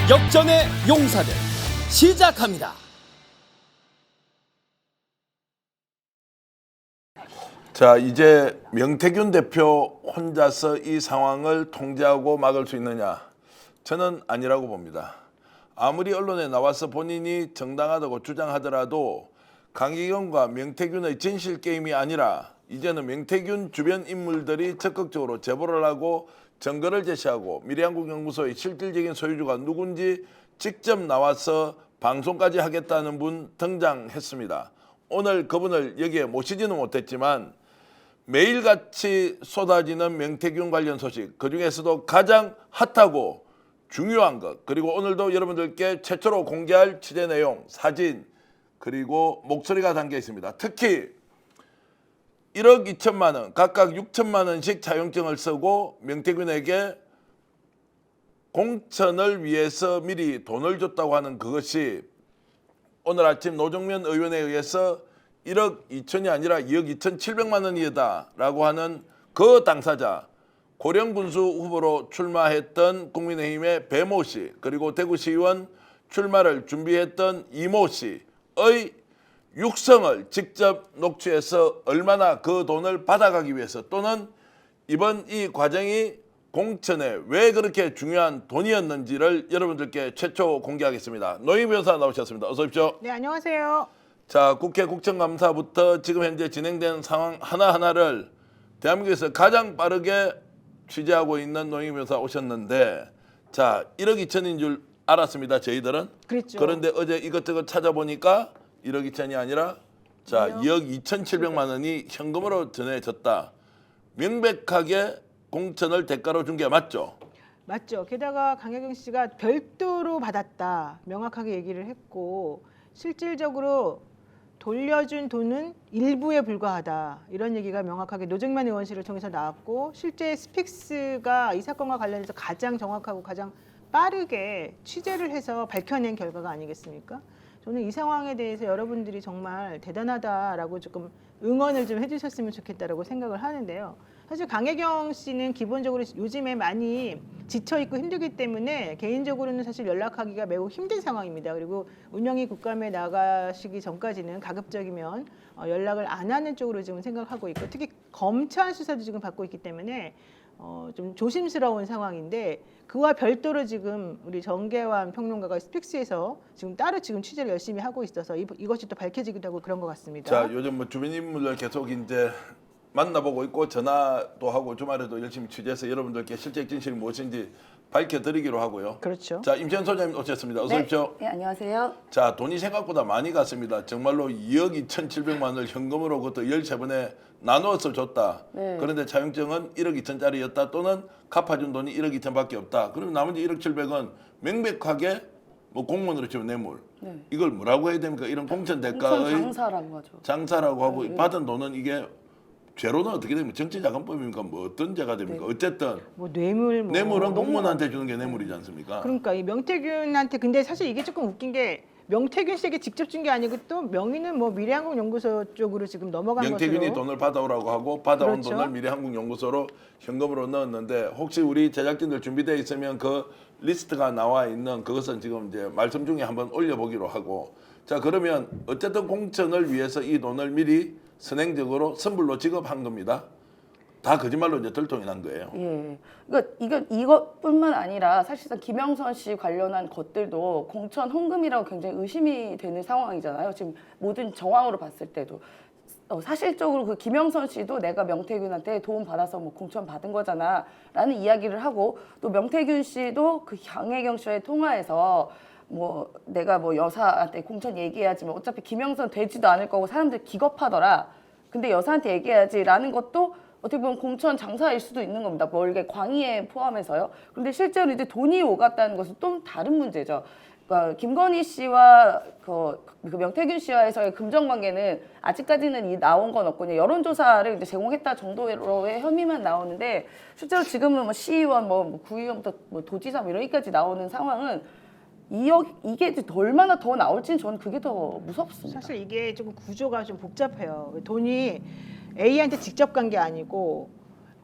역전의 용사들 시작합니다. 자, 이제 명태균 대표 혼자서 이 상황을 통제하고 막을 수 있느냐? 저는 아니라고 봅니다. 아무리 언론에 나와서 본인이 정당하다고 주장하더라도 강기경과 명태균의 진실 게임이 아니라 이제는 명태균 주변 인물들이 적극적으로 제보를 하고 증거를 제시하고 미래한국연구소의 실질적인 소유주가 누군지 직접 나와서 방송까지 하겠다는 분 등장했습니다. 오늘 그분을 여기에 모시지는 못했지만 매일같이 쏟아지는 명태균 관련 소식, 그중에서도 가장 핫하고 중요한 것, 그리고 오늘도 여러분들께 최초로 공개할 취재 내용, 사진, 그리고 목소리가 담겨 있습니다. 특히 1억 2천만 원, 각각 6천만 원씩 차용증을 쓰고 명태균에게 공천을 위해서 미리 돈을 줬다고 하는 그것이 오늘 아침 노정면 의원에 의해서 1억 2천이 아니라 2억 2천7백만 원이다라고 하는 그 당사자, 고령군수 후보로 출마했던 국민의힘의 배모 씨, 그리고 대구시의원 출마를 준비했던 이모 씨의 육성을 직접 녹취해서 얼마나 그 돈을 받아가기 위해서 또는 이번 이 과정이 공천에 왜 그렇게 중요한 돈이었는지를 여러분들께 최초 공개하겠습니다. 노희미 변호사 나오셨습니다. 어서 오십시오. 네, 안녕하세요. 자, 국회 국정감사부터 지금 현재 진행되는 상황 하나하나를 대한민국에서 가장 빠르게 취재하고 있는 노희미 변호사 오셨는데, 자, 1억 2천인 줄 알았습니다. 저희들은. 그랬죠. 그런데 어제 이것저것 찾아보니까 1억 2천이 아니라 자 2억 2천7백만 원이 현금으로 전해졌다. 명백하게 공천을 대가로 준 게 맞죠? 맞죠. 게다가 강혜경 씨가 별도로 받았다. 명확하게 얘기를 했고 실질적으로 돌려준 돈은 일부에 불과하다. 이런 얘기가 명확하게 노정면 의원실을 통해서 나왔고 실제 스픽스가 이 사건과 관련해서 가장 정확하고 가장 빠르게 취재를 해서 밝혀낸 결과가 아니겠습니까? 저는 이 상황에 대해서 여러분들이 정말 대단하다라고 조금 응원을 좀 해주셨으면 좋겠다라고 생각을 하는데요. 사실 강혜경 씨는 기본적으로 요즘에 많이 지쳐있고 힘들기 때문에 개인적으로는 사실 연락하기가 매우 힘든 상황입니다. 그리고 운영이 국감에 나가시기 전까지는 가급적이면 연락을 안 하는 쪽으로 지금 생각하고 있고 특히 검찰 수사도 지금 받고 있기 때문에 좀 조심스러운 상황인데 그와 별도로 지금 우리 정계환 평론가가 스픽스에서 지금 따로 지금 취재를 열심히 하고 있어서 이것이 또 밝혀지기도 하고 그런 것 같습니다. 자, 요즘 뭐 주변 인물들 계속 이제 만나보고 있고 전화도 하고 주말에도 열심히 취재해서 여러분들께 실제 진실이 무엇인지 밝혀드리기로 하고요. 그렇죠. 자, 임채연 소장님 오셨습니다. 어서 오십시오. 네, 안녕하세요. 자, 돈이 생각보다 많이 갔습니다. 정말로 2억 2천7백만 원을 현금으로 그것도 13번에 나누어서 줬다. 네. 그런데 차용증은 1억 2천짜리였다. 또는 갚아준 돈이 1억 2천밖에 없다. 그러면 나머지 1억 7백은 명백하게 뭐 공무원으로 치면 뇌물. 네. 이걸 뭐라고 해야 됩니까? 이런 공천 공천 대가의 장사라고 하죠. 장사라고 하고 네. 받은 돈은 이게 죄로는 어떻게 됩니까? 정치자금법입니까? 뭐 어떤 죄가 됩니까? 네. 어쨌든 뭐 뇌물 뭐 뇌물은 공무원한테 주는 게 뇌물이지 않습니까? 그러니까 이 명태균한테 근데 사실 이게 조금 웃긴 게 명태균 씨에게 직접 준 게 아니고 또 명의는 뭐 미래한국연구소 쪽으로 지금 넘어간 명태균이 것으로 돈을 받아오라고 하고 받아온 그렇죠. 돈을 미래한국연구소로 현금으로 넣었는데 혹시 우리 제작진들 준비되어 있으면 그 리스트가 나와 있는 그것은 지금 이제 말씀 중에 한번 올려보기로 하고 자 그러면 어쨌든 공천을 위해서 이 돈을 미리 선행적으로 선불로 지급한 겁니다. 다 거짓말로 이제 들통이 난 거예요. 예. 그러니까 이것뿐만 아니라 사실상 김영선 씨 관련한 것들도 공천 헌금이라고 굉장히 의심이 되는 상황이잖아요. 지금 모든 정황으로 봤을 때도 사실적으로 그 김영선 씨도 내가 명태균한테 도움 받아서 뭐 공천 받은 거잖아라는 이야기를 하고 또 명태균 씨도 그 강혜경 씨와의 통화에서 뭐 내가 뭐 여사한테 공천 얘기해야지만 어차피 김영선 되지도 않을 거고 사람들 기겁하더라. 근데 여사한테 얘기해야지라는 것도 어떻게 보면 공천 장사일 수도 있는 겁니다. 멀게 광의에 포함해서요. 그런데 실제로 이제 돈이 오갔다는 것은 또 다른 문제죠. 그러니까 김건희 씨와 그 명태균 씨와의 금전 관계는 아직까지는 이 나온 건 없고 여론조사를 이제 제공했다 정도의 혐의만 나오는데 실제로 지금은 뭐 시의원, 뭐 구의원부터 뭐 도지사 뭐 이러기까지 나오는 상황은 이게 얼마나 더 나올지는 저는 그게 더 무섭습니다. 사실 이게 조금 구조가 좀 복잡해요. 돈이 A한테 직접 간 게 아니고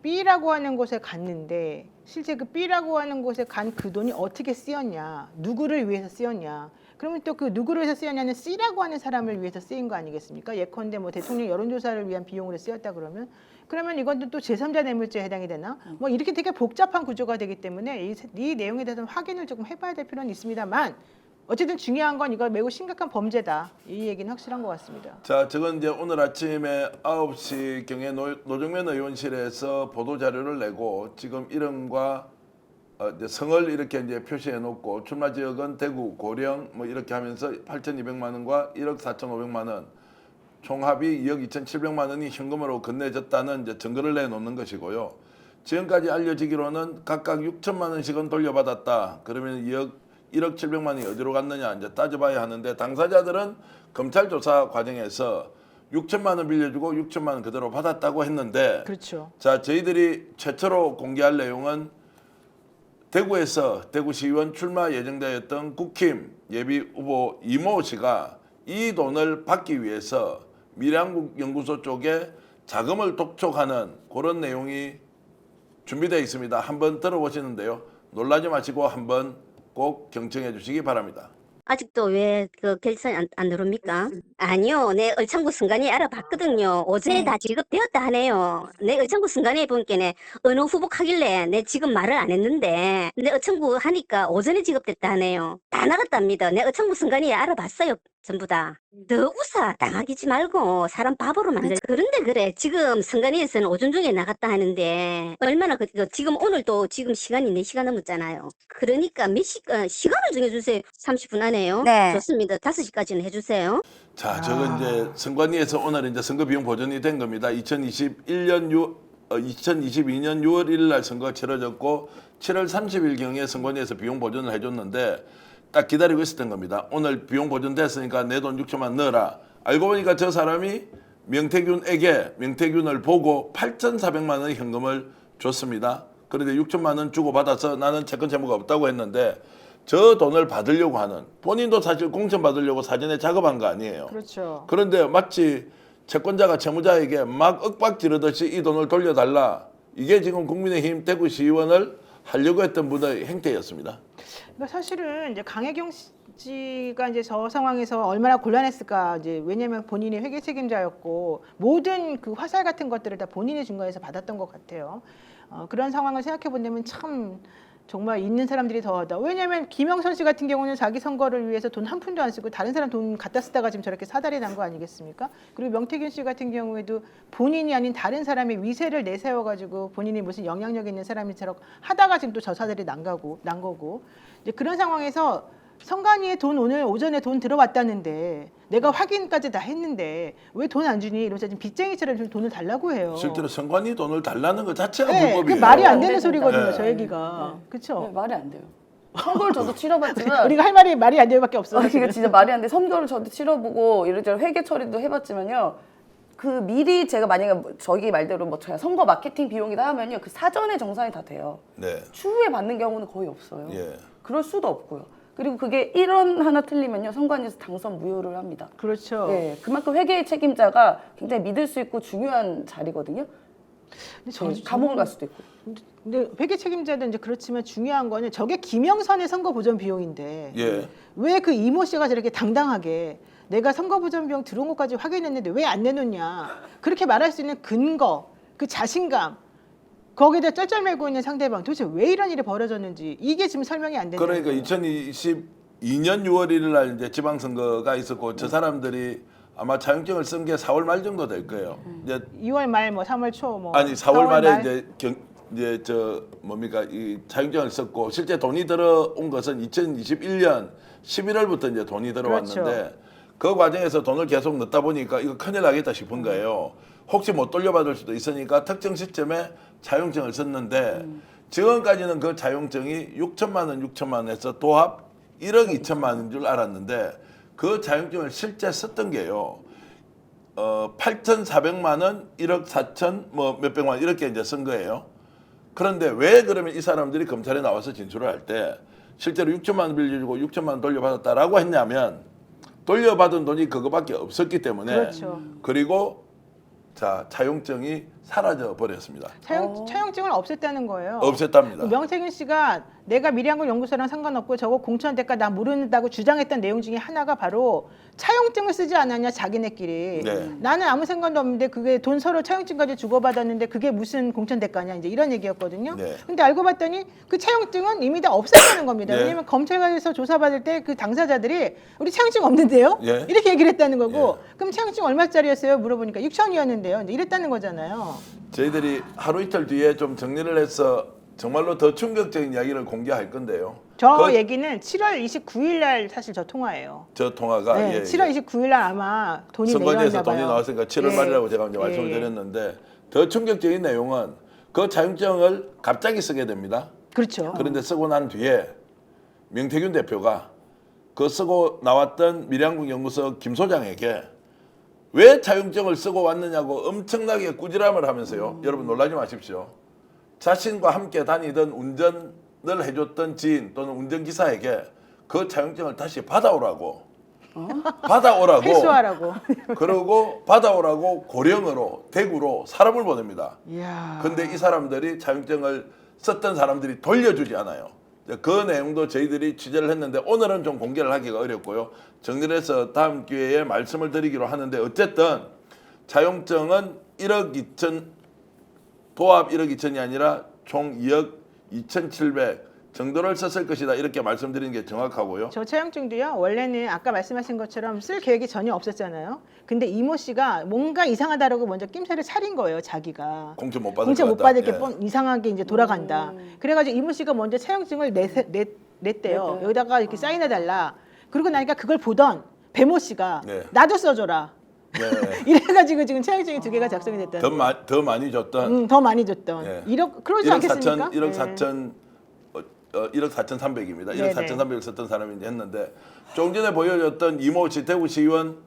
B라고 하는 곳에 갔는데 실제 그 B라고 하는 곳에 간 그 돈이 어떻게 쓰였냐, 누구를 위해서 쓰였냐. 그러면 또 그 누구를 위해서 쓰였냐는 C라고 하는 사람을 위해서 쓰인 거 아니겠습니까? 예컨대 뭐 대통령 여론조사를 위한 비용으로 쓰였다 그러면 이건 또 제3자 뇌물죄에 해당이 되나? 뭐 이렇게 되게 복잡한 구조가 되기 때문에 이 내용에 대해서 확인을 조금 해봐야 될 필요는 있습니다만 어쨌든 중요한 건 이거 매우 심각한 범죄다. 이 얘기는 확실한 것 같습니다. 자, 저건 이제 오늘 아침에 9시경에 노정면 의원실에서 보도 자료를 내고 지금 이름과 이제 성을 이렇게 이제 표시해 놓고 출마 지역은 대구, 고령 뭐 이렇게 하면서 8,200만 원과 1억 4,500만 원 총합이 2억 2,700만 원이 현금으로 건네졌다는 이제 증거를 내놓는 것이고요. 지금까지 알려지기로는 각각 6천만 원씩은 돌려받았다. 그러면 1억 700만 원이 어디로 갔느냐 이제 따져봐야 하는데 당사자들은 검찰 조사 과정에서 6천만 원 빌려주고 6천만 원 그대로 받았다고 했는데 그렇죠. 자, 저희들이 최초로 공개할 내용은 대구에서 대구시의원 출마 예정자였던 국힘 예비 후보 이모 씨가 이 돈을 받기 위해서 미래한국연구소 쪽에 자금을 독촉하는 그런 내용이 준비되어 있습니다. 한번 들어보시는데요. 놀라지 마시고 한번 꼭 경청해 주시기 바랍니다. 아직도 왜 그 결산이 안 들어옵니까? 아니요, 내 얼창구 순간에 알아봤거든요. 어제 다 지급되었다 하네요. 내 얼창구 순간에 보니까 어느 후보하길래 내 지금 말을 안 했는데 내 얼창구 하니까 오전에 지급됐다 하네요. 다 나갔답니다. 내 얼창구 순간에 알아봤어요. 전부 다. 더 우사 당하기지 말고 사람 바보로 만들. 그런데 그래 지금 선관위에서는 오전 중에 나갔다 하는데 얼마나 지금 오늘도 지금 시간이 4시간 넘었잖아요. 그러니까 시간을 정해주세요. 30분 안에요. 네. 좋습니다. 5시까지는 해주세요. 자, 저건 이제 선관위에서 오늘 이제 선거 비용 보전이 된 겁니다. 2022년 6월 1일 날 선거가 치러졌고 7월 30일 경에 선관위에서 비용 보전을 해줬는데 딱 기다리고 있었던 겁니다. 오늘 비용 보전됐으니까 내 돈 6천만 넣어라. 알고 보니까 저 사람이 명태균을 보고 8,400만 원 현금을 줬습니다. 그런데 6천만 원 주고 받아서 나는 채권 채무가 없다고 했는데 저 돈을 받으려고 하는 본인도 사실 공천 받으려고 사전에 작업한 거 아니에요. 그렇죠. 그런데 마치 채권자가 채무자에게 막 윽박 지르듯이 이 돈을 돌려달라. 이게 지금 국민의힘 대구시의원을 하려고 했던 분의 행태였습니다. 그러니까 사실은 이제 강혜경 씨가 이제 저 상황에서 얼마나 곤란했을까. 이제 왜냐하면 본인이 회계 책임자였고 모든 그 화살 같은 것들을 다 본인이 중간에서 받았던 것 같아요. 그런 상황을 생각해 본다면 참 정말 있는 사람들이 더하다. 왜냐하면 김영선 씨 같은 경우는 자기 선거를 위해서 돈 한 푼도 안 쓰고 다른 사람 돈 갖다 쓰다가 지금 저렇게 사달이 난 거 아니겠습니까? 그리고 명태균 씨 같은 경우에도 본인이 아닌 다른 사람의 위세를 내세워가지고 본인이 무슨 영향력 있는 사람이처럼 하다가 지금 또 저 사달이 난 거고 이제 그런 상황에서 선관위에 돈 오늘 오전에 돈 들어왔다는데 내가 확인까지 다 했는데 왜 돈 안 주니? 이러면서 지금 빚쟁이처럼 좀 돈을 달라고 해요. 실제로 선관위 돈을 달라는 것 자체가 네, 불법이에요. 그 말이 안 되는 네, 소리거든요. 네. 저 얘기가. 네, 그렇죠? 말이 안 돼요. 선거를 저도 치러봤지만 우리가 할 말이 안 되는 밖에 없어요. 이게 진짜 말이 안 돼. 선거를 저도 치러보고 이런저런 회계 처리도 해봤지만요. 그 미리 제가 만약에 저기 말대로 뭐 제가 선거 마케팅 비용이다 하면요. 그 사전에 정산이 다 돼요. 네. 추후에 받는 경우는 거의 없어요. 예. 그럴 수도 없고요. 그리고 그게 1원 하나 틀리면요. 선관위에서 당선 무효를 합니다. 그렇죠. 네, 그만큼 회계 책임자가 굉장히 믿을 수 있고 중요한 자리거든요. 근데 감옥을 갈 수도 있고. 근데 회계 책임자도 이제 그렇지만 중요한 거는 저게 김영선의 선거 보전 비용인데 예. 왜 그 이모 씨가 저렇게 당당하게 내가 선거 보전 비용 들어온 것까지 확인했는데 왜 안 내놓냐 그렇게 말할 수 있는 근거, 그 자신감 거기에 대해 쩔쩔매고 있는 상대방 도대체 왜 이런 일이 벌어졌는지 이게 지금 설명이 안 되는 그러니까 거예요. 2022년 6월 1일 날 이제 지방선거가 있었고 저 사람들이 아마 자격증을 쓴 게 4월 말 정도 될 거예요. 이제 2월 말 뭐 3월 초 뭐 아니 4월 말에 말? 이제 저 뭡니까 이 자격증을 썼고 실제 돈이 들어온 것은 2021년 11월부터 이제 돈이 들어왔는데 그렇죠. 그 과정에서 돈을 계속 넣다 보니까 이거 큰일 나겠다 싶은 거예요. 혹시 못 돌려받을 수도 있으니까 특정 시점에 자격증을 썼는데 지금까지는 그 자격증이 6천만 원에서 도합 1억 2천만 원인 줄 알았는데 그 자격증을 실제 썼던 게요. 8,400만 원, 1억 4천 뭐 몇백만 원 이렇게 이제 쓴 거예요. 그런데 왜 그러면 이 사람들이 검찰에 나와서 진술을 할 때 실제로 6천만 원 빌려주고 6천만 원 돌려받았다라고 했냐면 돌려받은 돈이 그거밖에 없었기 때문에 그렇죠. 그리고 자 자용증이 사라져 버렸습니다. 차용증을 없앴다는 거예요. 없앴답니다. 명태균 씨가 내가 미래한국 연구소랑 상관없고 저거 공천 대가 나 모른다고 주장했던 내용 중에 하나가 바로 차용증을 쓰지 않았냐 자기네끼리. 네. 나는 아무 상관도 없는데 그게 돈 서로 차용증까지 주고받았는데 그게 무슨 공천 대가냐 이제 이런 얘기였거든요. 네. 근데 알고 봤더니 그 차용증은 이미 다 없었다는 겁니다. 네. 왜냐면 검찰에서 조사받을 때 그 당사자들이 우리 차용증 없는데요? 예. 이렇게 얘기를 했다는 거고 예. 그럼 차용증 얼마짜리였어요? 물어보니까 6천이었는데요. 이랬다는 거잖아요. 저희들이 하루 이틀 뒤에 좀 정리를 해서 정말로 더 충격적인 이야기를 공개할 건데요. 저 그- 얘기는 7월 29일 날 사실 저 통화예요. 저 통화가 네, 예, 7월 29일 날 아마 돈이 선관위에서 내려왔나 봐요. 돈이 나왔으니까 7월 예. 말이라고 제가 이제 말씀을 예. 드렸는데 더 충격적인 내용은 그 차용증을 갑자기 쓰게 됩니다. 그렇죠. 그런데 쓰고 난 뒤에 명태균 대표가 그 쓰고 나왔던 미래한국 연구소 김 소장에게 왜 차용증을 쓰고 왔느냐고 엄청나게 꾸지람을 하면서요. 여러분 놀라지 마십시오. 자신과 함께 다니던 운전을 해줬던 지인 또는 운전기사에게 그 차용증을 다시 받아오라고 받아오라고 회수하라고. 그러고 받아오라고 고령으로 대구로 사람을 보냅니다. 이야. 근데 이 사람들이 차용증을 썼던 사람들이 돌려주지 않아요. 그 내용도 저희들이 취재를 했는데 오늘은 좀 공개를 하기가 어렵고요. 정리를 해서 다음 기회에 말씀을 드리기로 하는데 어쨌든 차용증은 1억 2천 도합 1억 2천이 아니라 총 2억 2,700 정도를 썼을 것이다. 이렇게 말씀드리는 게 정확하고요. 저 차용증도요. 원래는 아까 말씀하신 것처럼 쓸 계획이 전혀 없었잖아요. 근데 이모 씨가 뭔가 이상하다라고 먼저 낌새를 차린 거예요. 자기가. 공천 못 받을 공천 것 못 같다. 받을 게 예. 이상하게 이제 돌아간다. 그래가지고 이모 씨가 먼저 차용증을 냈대요. 여기다가 이렇게 사인해달라. 그러고 나니까 그걸 보던 배모 씨가 네. 나도 써줘라. 네. 이래가지고 지금 차용증이 2개가 작성이 됐다는 거예요. 더 많이 줬던 더 많이 줬던. 예. 1억 그러지 1억 않겠습니까? 4천 1억 네. 4천 1억 4,300입니다. 1억 네네. 4,300을 썼던 사람이 이제 했는데 조금 전에 보여줬던 이모 씨 대구시의원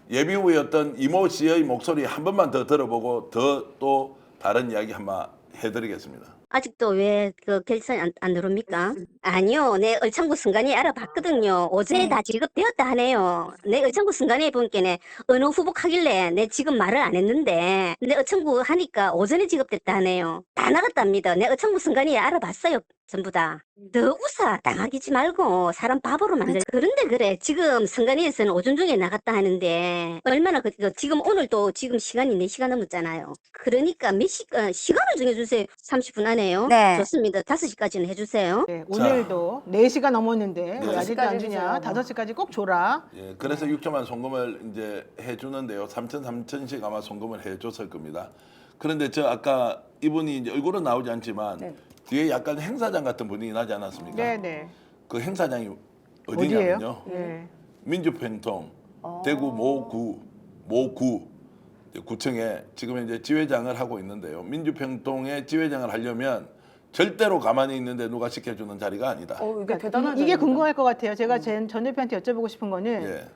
예비후보였던 이모 씨의 목소리 한 번만 더 들어보고 더 또 다른 이야기 한번 해드리겠습니다. 아직도 왜 그 결산이 안 들어옵니까? 아니요, 내 얼창구 순간에 알아봤거든요. 어제 다 지급되었다 하네요. 내 얼창구 순간에 보니까 어느 후보하길래 내 지금 말을 안 했는데 내 얼창구 하니까 오전에 지급됐다 하네요. 다 나갔답니다. 내 얼창구 순간에 알아봤어요. 전부 다. 더 우사 당하기지 말고 사람 바보로 만들. 그런데 그래 지금 선관위에서는 오전 중에 나갔다 하는데 얼마나 지금 오늘도 지금 시간이 4시간 넘었잖아요. 그러니까 시간을 정해주세요. 30분 안에요. 네. 좋습니다. 5시까지는 해주세요. 네, 오늘도 4시가 넘었는데 왜 아직도 안 주냐? 5시까지 5시까지 꼭 줘라. 예, 그래서 6천만 송금을 이제 해주는데요. 3천씩 아마 송금을 해줬을 겁니다. 그런데 저 아까 이분이 이제 얼굴은 나오지 않지만 네. 뒤에 약간 행사장 같은 분위기 나지 않았습니까? 네네. 그 행사장이 어디예요? 어디냐면요. 네. 민주평통 대구 모구 구청에 지금 이제 지회장을 하고 있는데요. 민주평통에 지회장을 하려면 절대로 가만히 있는데 누가 시켜주는 자리가 아니다. 이게 대단한 이게 자리입니다. 궁금할 것 같아요. 제가 전 대표한테 여쭤보고 싶은 거는 예.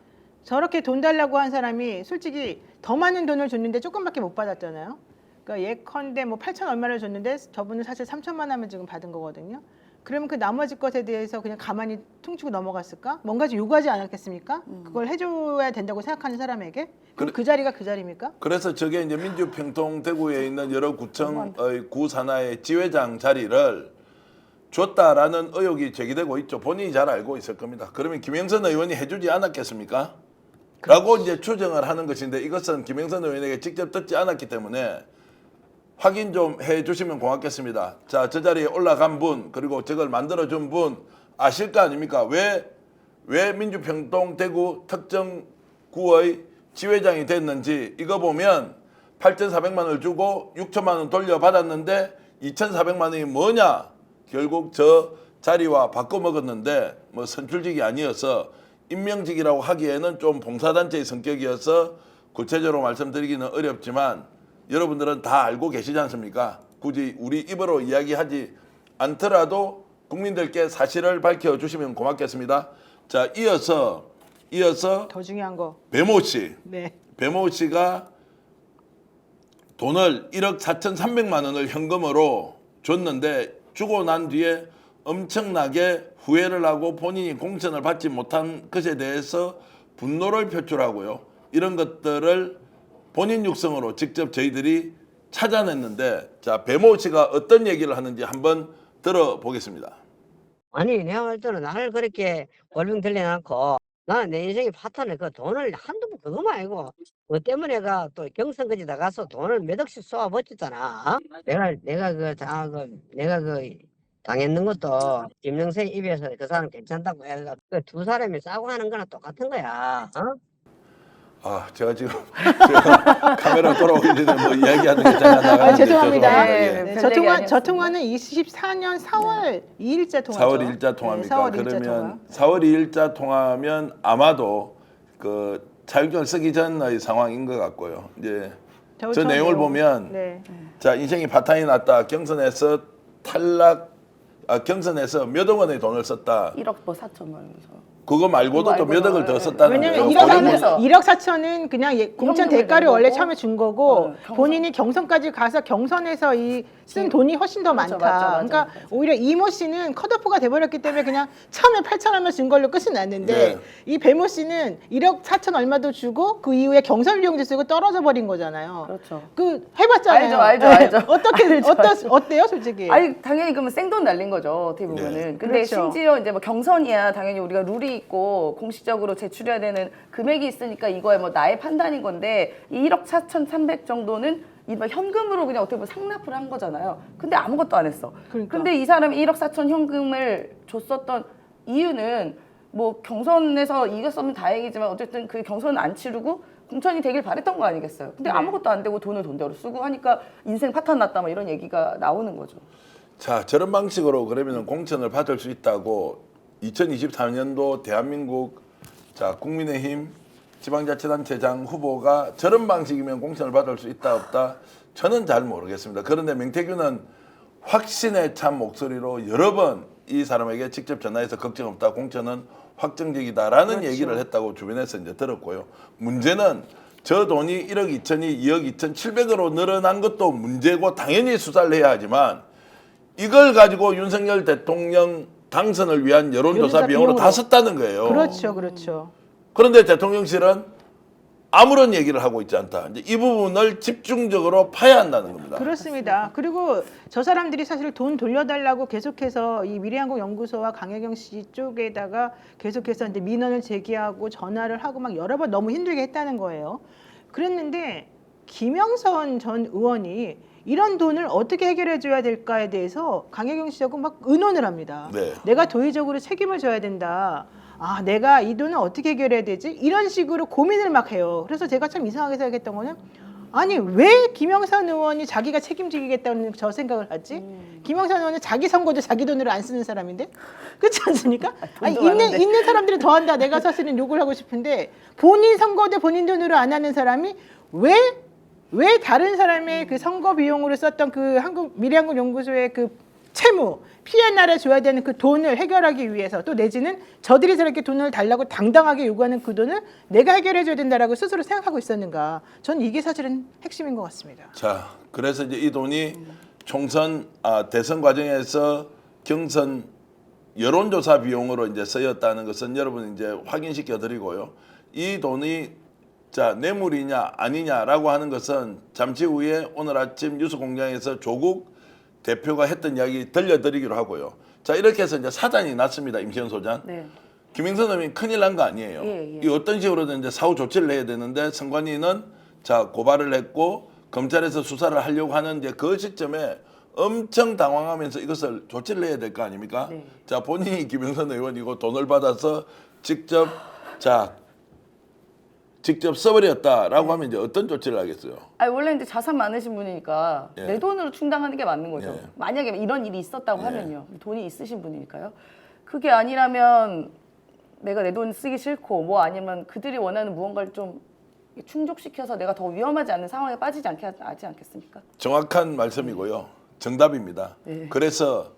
저렇게 돈 달라고 한 사람이 솔직히 더 많은 돈을 줬는데 조금밖에 못 받았잖아요. 그러니까 예컨대 뭐 8천 얼마를 줬는데 저분은 사실 3천만 원을 지금 받은 거거든요. 그러면 그 나머지 것에 대해서 그냥 가만히 퉁치고 넘어갔을까? 뭔가 좀 요구하지 않았겠습니까? 그걸 해줘야 된다고 생각하는 사람에게? 그럼 그 자리가 그 자리입니까? 그래서 저게 이제 민주평통 대구에 있는 여러 구청의 구 산하의 지회장 자리를 줬다라는 의혹이 제기되고 있죠. 본인이 잘 알고 있을 겁니다. 그러면 김영선 의원이 해주지 않았겠습니까? 라고 이제 추정을 하는 것인데 이것은 김영선 의원에게 직접 듣지 않았기 때문에 확인 좀 해주시면 고맙겠습니다. 자, 저 자리에 올라간 분 그리고 저걸 만들어준 분 아실 거 아닙니까? 왜 민주평통 대구 특정 구의 지회장이 됐는지 이거 보면 8,400만 원을 주고 6천만 원 돌려받았는데 2,400만 원이 뭐냐? 결국 저 자리와 바꿔먹었는데 뭐 선출직이 아니어서 임명직이라고 하기에는 좀 봉사단체의 성격이어서 구체적으로 말씀드리기는 어렵지만 여러분들은 다 알고 계시지 않습니까? 굳이 우리 입으로 이야기하지 않더라도 국민들께 사실을 밝혀주시면 고맙겠습니다. 자, 이어서 더 중요한 거. 배모 씨. 네. 배모 씨가 돈을 1억 4,300만 원을 현금으로 줬는데 주고 난 뒤에 엄청나게 후회를 하고 본인이 공천을 받지 못한 것에 대해서 분노를 표출하고요. 이런 것들을 본인 육성으로 직접 저희들이 찾아냈는데 자 배모 씨가 어떤 얘기를 하는지 한번 들어보겠습니다. 아니 내가 볼 때는 나를 그렇게 골병 들려놓고 나는 내 인생의 파탄을 그 돈을 한두 번 그거만 아니고 그 때문에 또 경선까지 나가서 돈을 몇 억씩 쏘아 버텼잖아. 내가 그 당했는 것도 김영세 입에서 그 사람 괜찮다고 해가 그두 사람이 싸고 하는 거나 똑같은 거야. 어? 아 제가 지금 제가 카메라 돌아오기 전에 뭐 이야기하는 게 잠깐 나가는데 죄송합니다. 네, 네, 별 저 얘기 통화 아니었습니다. 저 통화는 24년 4월 2일자 통화죠. 4월 2일자 통화입니까? 네, 4월 2일자 그러면 통화. 4월 2일자 통화면 아마도 그 자격증을 쓰기 전의 상황인 것 같고요. 이제 저 내용을 보면 네. 자 인생이 파탄이 났다. 경선에서 탈락. 경선에서 몇억 원의 돈을 썼다. 1억 뭐 4천만 원에서. 그거 말고도 또 몇 말고는, 억을 더 예, 썼다는 왜냐면 거예요. 1억, 하면서. 1억 4천은 그냥 공천 현금을 대가를 낸 원래 거고. 처음에 준 거고 경선. 본인이 경선까지 가서 경선에서 쓴 돈이 훨씬 더 그렇죠, 많다. 맞죠, 그러니까 맞죠. 오히려 이모 씨는 컷오프가 돼버렸기 때문에 그냥 처음에 8천원만 준 걸로 끝이 났는데 네. 이 배모 씨는 1억 4천 얼마도 주고 그 이후에 경선 비용도 쓰고 떨어져 버린 거잖아요. 그렇죠. 그 해봤잖아요. 알죠. 어떻게 어때요, 솔직히? 아니 당연히 그러면 생돈 날린 거죠 어떻게 보면은. 네. 근데 그렇죠. 심지어 이제 뭐 경선이야 당연히 우리가 룰이 있고 공식적으로 제출해야 되는 금액이 있으니까 이거야 뭐 나의 판단인 건데 이 1억 4,300 정도는 이뭐 현금으로 그냥 어떻게 보면 상납을 한 거잖아요. 근데 아무것도 안 했어. 그러니까. 근데 이 사람이 1억 4천 현금을 줬었던 이유는 뭐 경선에서 이겼으면 다행이지만 어쨌든 그 경선은 안 치르고 공천이 되길 바랬던 거 아니겠어요. 근데 네. 아무것도 안 되고 돈을 돈대로 쓰고 하니까 인생 파탄 났다 뭐 이런 얘기가 나오는 거죠. 자 저런 방식으로 그러면 공천을 받을 수 있다고 2024년도 대한민국 자 국민의힘 지방자치단체장 후보가 저런 방식이면 공천을 받을 수 있다 없다 저는 잘 모르겠습니다. 그런데 명태균은 확신에 찬 목소리로 여러 번 이 사람에게 직접 전화해서 걱정 없다 공천은 확정적이다라는 그렇죠. 얘기를 했다고 주변에서 이제 들었고요. 문제는 저 돈이 1억 2천이 2억 2천 7백으로 늘어난 것도 문제고 당연히 수사를 해야 하지만 이걸 가지고 윤석열 대통령 당선을 위한 여론조사 여론조사 비용으로 다 비용으로. 썼다는 거예요. 그렇죠. 그런데 대통령실은 아무런 얘기를 하고 있지 않다. 이제 이 부분을 집중적으로 파야 한다는 겁니다. 그렇습니다. 그리고 저 사람들이 사실 돈 돌려달라고 계속해서 이 미래항공연구소와 강혜경 씨 쪽에다가 계속해서 이제 민원을 제기하고 전화를 하고 막 여러 번 너무 힘들게 했다는 거예요. 그랬는데 김영선 전 의원이 이런 돈을 어떻게 해결해 줘야 될까에 대해서 강혜경 씨하고 막 의논을 합니다. 네. 내가 도의적으로 책임을 져야 된다. 아, 내가 이 돈을 어떻게 해결해야 되지? 이런 식으로 고민을 막 해요. 그래서 제가 참 이상하게 생각했던 거는 아니 왜 김영선 의원이 자기가 책임지겠다는 저 생각을 하지? 김영선 의원은 자기 선거도 자기 돈으로 안 쓰는 사람인데 그렇지 않습니까? 아니, 돈도 많은데. 있는 사람들이 더한다. 내가 사실은 욕을 하고 싶은데 본인 선거도 본인 돈으로 안 하는 사람이 왜 다른 사람의 그 선거 비용으로 썼던 그 미래항공연구소의 그 채무 P&R에 줘야 되는 그 돈을 해결하기 위해서 또 내지는 저들이 저렇게 돈을 달라고 당당하게 요구하는 그 돈을 내가 해결해 줘야 된다라고 스스로 생각하고 있었는가? 전 이게 사실은 핵심인 것 같습니다. 자, 그래서 이제 이 돈이 총선 대선 과정에서 경선 여론조사 비용으로 이제 쓰였다는 것은 여러분 이제 확인시켜 드리고요. 이 돈이 자 뇌물이냐 아니냐라고 하는 것은 잠시 후에 오늘 아침 뉴스공장에서 조국 대표가 했던 이야기 들려드리기로 하고요. 자 이렇게 해서 이제 사단이 났습니다. 임시현 소장. 네. 김영선 의원이 큰일 난 거 아니에요. 예. 이 어떤 식으로든 이제 사후 조치를 해야 되는데 선관위는 자 고발을 했고 검찰에서 수사를 하려고 하는 이제 그 시점에 엄청 당황하면서 이것을 조치를 해야 될 거 아닙니까? 네. 자 본인이 김영선 의원이고 돈을 받아서 직접 써버렸다라고 하면 이제 어떤 조치를 하겠어요? 아니 원래 이제 자산 많으신 분이니까 예. 내 돈으로 충당하는 게 맞는 거죠. 예. 만약에 이런 일이 있었다고 예. 하면요. 돈이 있으신 분이니까요. 그게 아니라면 내가 내 돈 쓰기 싫고 뭐 아니면 그들이 원하는 무언가를 좀 충족시켜서 내가 더 위험하지 않은 상황에 빠지지 않겠습니까? 정확한 말씀이고요. 정답입니다. 네. 그래서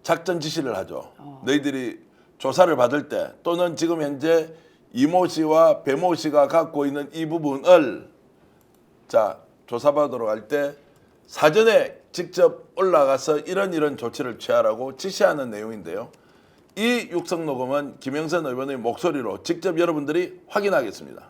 작전 지시를 하죠. 너희들이 조사를 받을 때 또는 지금 현재 이모 씨와 배모 씨가 갖고 있는 이 부분을 자 조사받으러 갈 때 사전에 직접 올라가서 이런 조치를 취하라고 지시하는 내용인데요. 이 육성 녹음은 김영선 의원의 목소리로 직접 여러분들이 확인하겠습니다.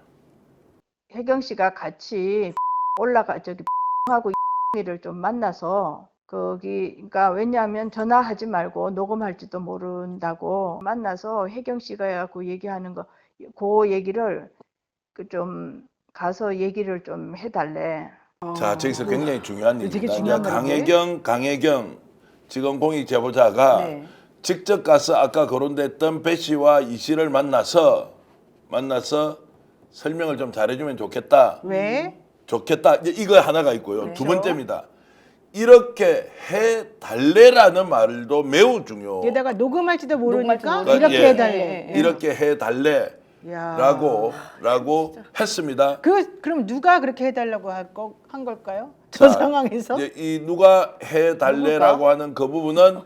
혜경 씨가 같이 올라가 저기 하고 이를 좀 만나서 거기 그러니까 왜냐하면 전화하지 말고 녹음할지도 모른다고 만나서 혜경 씨가 그 얘기하는 거 그 얘기를 그 좀 가서 얘기를 좀 해달래. 자, 저기서 굉장히 중요한 되게 얘기입니다. 중요한 이제 강혜경 지금 공익 제보자가 네. 직접 가서 아까 거론됐던 배 씨와 이 씨를 만나서 설명을 좀 잘해주면 좋겠다. 왜? 좋겠다. 이제 이거 하나가 있고요. 네. 두 번째입니다. 이렇게 해달래라는 말도 매우 중요. 게다가 녹음할지도 모르니까 모르니까 이렇게 예. 해달래. 이렇게 해달래라고 야. 했습니다. 그럼 누가 그렇게 해달라고 한 걸까요? 저 자, 상황에서? 이제 이 누가 해달래라고 하는 그 부분은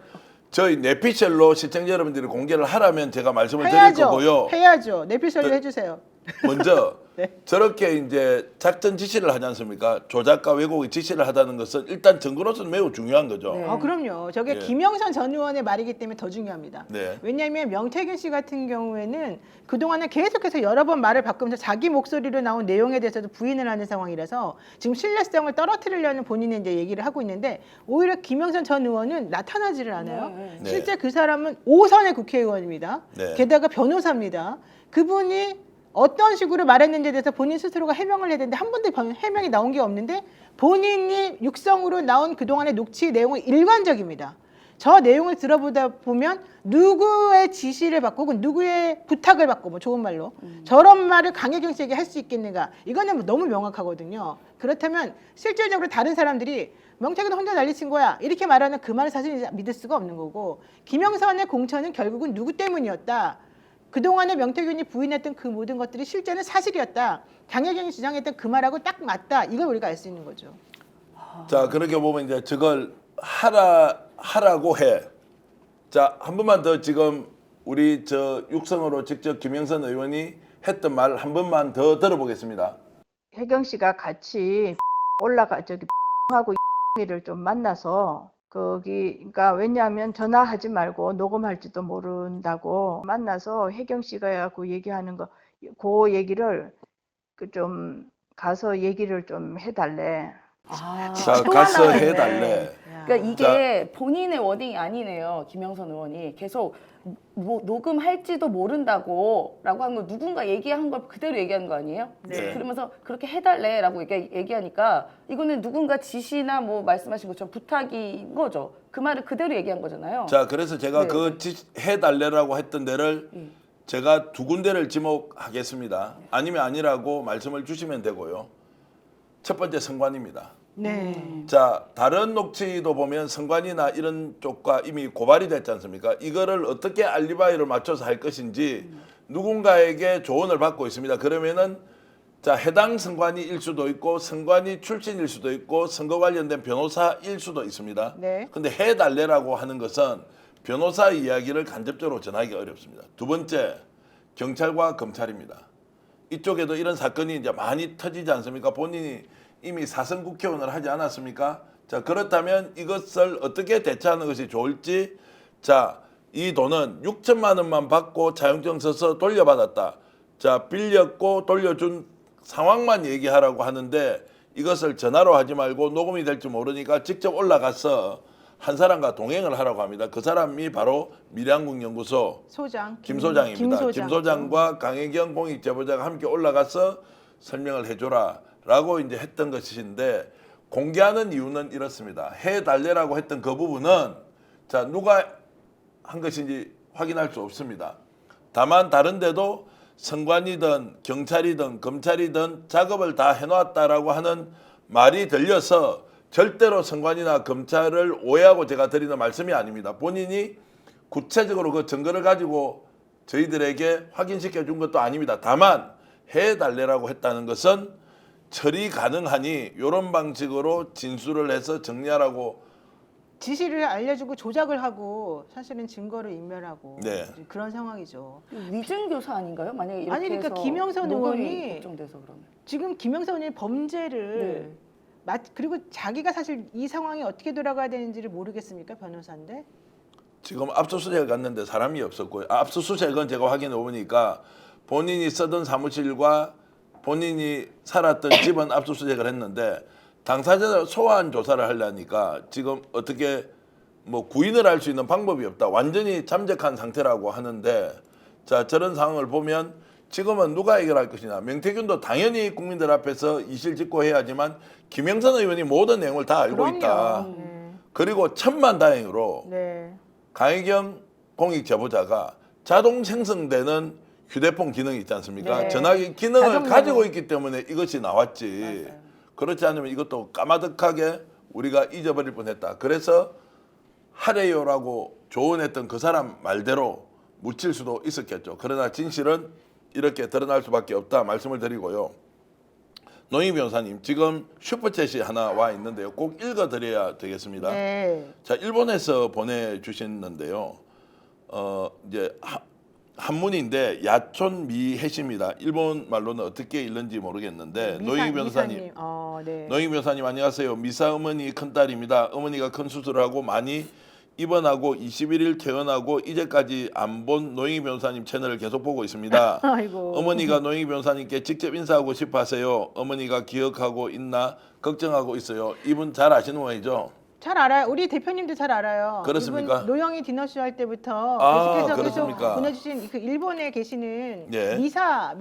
저희 내피셜로 시청자 여러분들이 공개를 하라면 제가 말씀을 드릴 거고요. 해야죠. 내피셜로 해주세요. 먼저 네. 저렇게 이제 작전 지시를 하지 않습니까? 조작과 왜곡의 지시를 하다는 것은 일단 증거로서는 매우 중요한 거죠. 네. 그럼요. 저게 예. 김영선 전 의원의 말이기 때문에 더 중요합니다. 네. 왜냐하면 명태균 씨 같은 경우에는 그동안에 계속해서 여러 번 말을 바꾸면서 자기 목소리로 나온 내용에 대해서도 부인을 하는 상황이라서 지금 신뢰성을 떨어뜨리려는 본인의 이제 얘기를 하고 있는데 오히려 김영선 전 의원은 나타나지를 않아요. 네. 실제 그 사람은 5선의 국회의원입니다. 네. 게다가 변호사입니다. 그분이 어떤 식으로 말했는지에 대해서 본인 스스로가 해명을 해야 되는데 한 번도 해명이 나온 게 없는데 본인이 육성으로 나온 그동안의 녹취 내용은 일관적입니다. 저 내용을 들어보다 보면 누구의 지시를 받고 혹은 누구의 부탁을 받고 뭐 좋은 말로 저런 말을 강혜경 씨에게 할 수 있겠는가 이거는 너무 명확하거든요. 그렇다면 실질적으로 다른 사람들이 명태균 혼자 난리친 거야 이렇게 말하는 그 말을 사실 믿을 수가 없는 거고 김영선의 공천은 결국은 누구 때문이었다. 그동안에 명태균이 부인했던 그 모든 것들이 실제는 사실이었다. 강혜경이 주장했던 그 말하고 딱 맞다. 이걸 우리가 알 수 있는 거죠. 자, 그렇게 보면 이제 저걸 하라고 해. 자, 한 번만 더 지금 우리 저 육성으로 직접 김영선 의원이 했던 말 한 번만 더 들어보겠습니다. 혜경 씨가 같이 저기 하고 이를 좀 만나서 거기 그러니까 왜냐하면 전화하지 말고 녹음할지도 모른다고 만나서 혜경 씨가 그 얘기하는 거 그 얘기를 그 좀 가서 얘기를 좀 해달래. 자, 또 가서 하나 있네. 해달래. 그러니까 이게 본인의 워딩이 아니네요. 김영선 의원이 계속 녹음할지도 모른다고라고 한 거 누군가 얘기한 걸 그대로 얘기한 거 아니에요? 네. 그러면서 그렇게 해달래라고 얘기하니까 이거는 누군가 지시나 뭐 말씀하신 것처럼 부탁인 거죠. 그 말을 그대로 얘기한 거잖아요. 자, 그래서 제가 네. 그 해달래라고 했던 데를 제가 두 군데를 지목하겠습니다. 아니면 아니라고 말씀을 주시면 되고요. 첫 번째 선관입니다. 네. 자, 다른 녹취도 보면 선관위나 이런 쪽과 이미 고발이 됐지 않습니까? 이거를 어떻게 알리바이를 맞춰서 할 것인지 누군가에게 조언을 받고 있습니다. 그러면은 자, 해당 선관위일 수도 있고 선관위 출신일 수도 있고 선거 관련된 변호사일 수도 있습니다. 네. 근데 해달래라고 하는 것은 변호사 이야기를 간접적으로 전하기가 어렵습니다. 두 번째, 경찰과 검찰입니다. 이쪽에도 이런 사건이 이제 많이 터지지 않습니까? 본인이 이미 사선 국회의원을 하지 않았습니까? 자, 그렇다면 이것을 어떻게 대처하는 것이 좋을지. 자, 이 돈은 6천만 원만 받고 차용증 써서 돌려받았다. 자, 빌렸고 돌려준 상황만 얘기하라고 하는데 이것을 전화로 하지 말고 녹음이 될지 모르니까 직접 올라가서 한 사람과 동행을 하라고 합니다. 그 사람이 바로 미래한국연구소 소장 김 소장입니다. 김 김 소장과 강혜경 공익 제보자가 함께 올라가서 설명을 해줘라라고 이제 했던 것인데 공개하는 이유는 이렇습니다. 해달래라고 했던 그 부분은 자 누가 한 것인지 확인할 수 없습니다. 다만 다른 데도 선관이든 경찰이든 검찰이든 작업을 다 해놓았다라고 하는 말이 들려서 절대로 선관이나 검찰을 오해하고 제가 드리는 말씀이 아닙니다. 본인이 구체적으로 그 증거를 가지고 저희들에게 확인시켜 준 것도 아닙니다. 다만 해달래라고 했다는 것은 처리 가능하니 이런 방식으로 진술을 해서 정리하라고 지시를 알려주고 조작을 하고 사실은 증거를 인멸하고 네. 그런 상황이죠. 위증 교사 아닌가요? 만약에 이렇게 아니, 그러니까 해서 김영선 녹음이 의원이 걱정돼서 그러면. 지금 김영선 의원이 범죄를 그리고 자기가 사실 이 상황이 어떻게 돌아가야 되는지를 모르겠습니까? 변호사인데. 지금 압수수색을 갔는데 사람이 없었고요. 압수수색은 제가 확인해 보니까 본인이 쓰던 사무실과 본인이 살았던 집은 압수수색을 했는데 당사자 소환 조사를 하려니까 지금 어떻게 뭐 구인을 할 수 있는 방법이 없다. 완전히 잠적한 상태라고 하는데 자 저런 상황을 보면 지금은 누가 해결할 것이냐. 명태균도 당연히 국민들 앞에서 이실직고해야지만 김영선 의원이 모든 내용을 다 알고 그럼요. 있다. 그리고 천만다행으로 네. 강혜경 공익제보자가 자동 생성되는 휴대폰 기능이 있지 않습니까? 네. 전화기 기능을 자동 가지고 메모. 있기 때문에 이것이 나왔지. 맞아요. 그렇지 않으면 이것도 까마득하게 우리가 잊어버릴 뻔했다. 그래서 하래요라고 조언했던 그 사람 말대로 묻힐 수도 있었겠죠. 그러나 진실은 이렇게 드러날 수밖에 없다 말씀을 드리고요. 노희 변호사님 지금 슈퍼챗이 하나 와 있는데요. 꼭 읽어드려야 되겠습니다. 네. 자 일본에서 보내주셨는데요. 이제 한문인데 야촌미해시입니다. 일본 말로는 어떻게 읽는지 모르겠는데 노희 변호사님. 네. 노희 변호사님 안녕하세요. 미사 어머니 큰딸입니다. 어머니가 큰 수술을 하고 많이 입원하고 21일 퇴원하고 이제까지 안 본 노희 변호사님 채널을 계속 보고 있습니다. 아이고. 어머니가 노희 변호사님,께 직접 인사하고 싶어 하세요. 어머니가 기억하고 있나 걱정하고 있어요. 이분 잘 아시는 분이죠? 잘 알아요. 우리 대표님도 잘 알아요. 그렇습니까? 이분 노영희 디너쇼 할 때부터 아, 계속해서 그렇습니까? 계속 보내주신 그 일본에 계시는 예. 미사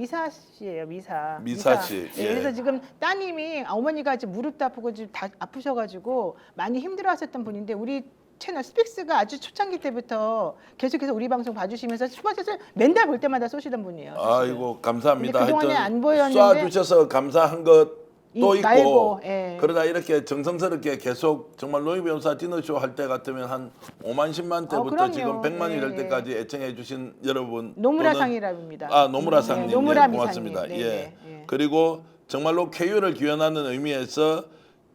씨예요. 미사 씨, 예. 예. 그래서 지금 따님이 어머니가 지금 무릎도 아프고 지금 다 아프셔가지고 많이 힘들어하셨던 분인데 우리 채널 스픽스가 아주 초창기 때부터 계속해서 우리 방송 봐주시면서 슈퍼챗을 맨날 볼 때마다 쏘시던 분이에요. 사실은. 아이고 감사합니다. 근데 그동안에 안 보였는데 쏴주셔서 감사한 것도 있고 말고, 예. 그러다 이렇게 정성스럽게 계속 정말 노희 변호사 디너쇼 할 때 같으면 한 5만 10만 때부터 그럼요. 지금 100만이 될 예, 때까지 애청해 주신 여러분 노무라 또는 상이랍니다. 아 노무라 상님 노무라 예, 고맙습니다. 미사님. 예. 네, 네. 그리고 정말로 쾌유를 기원하는 의미에서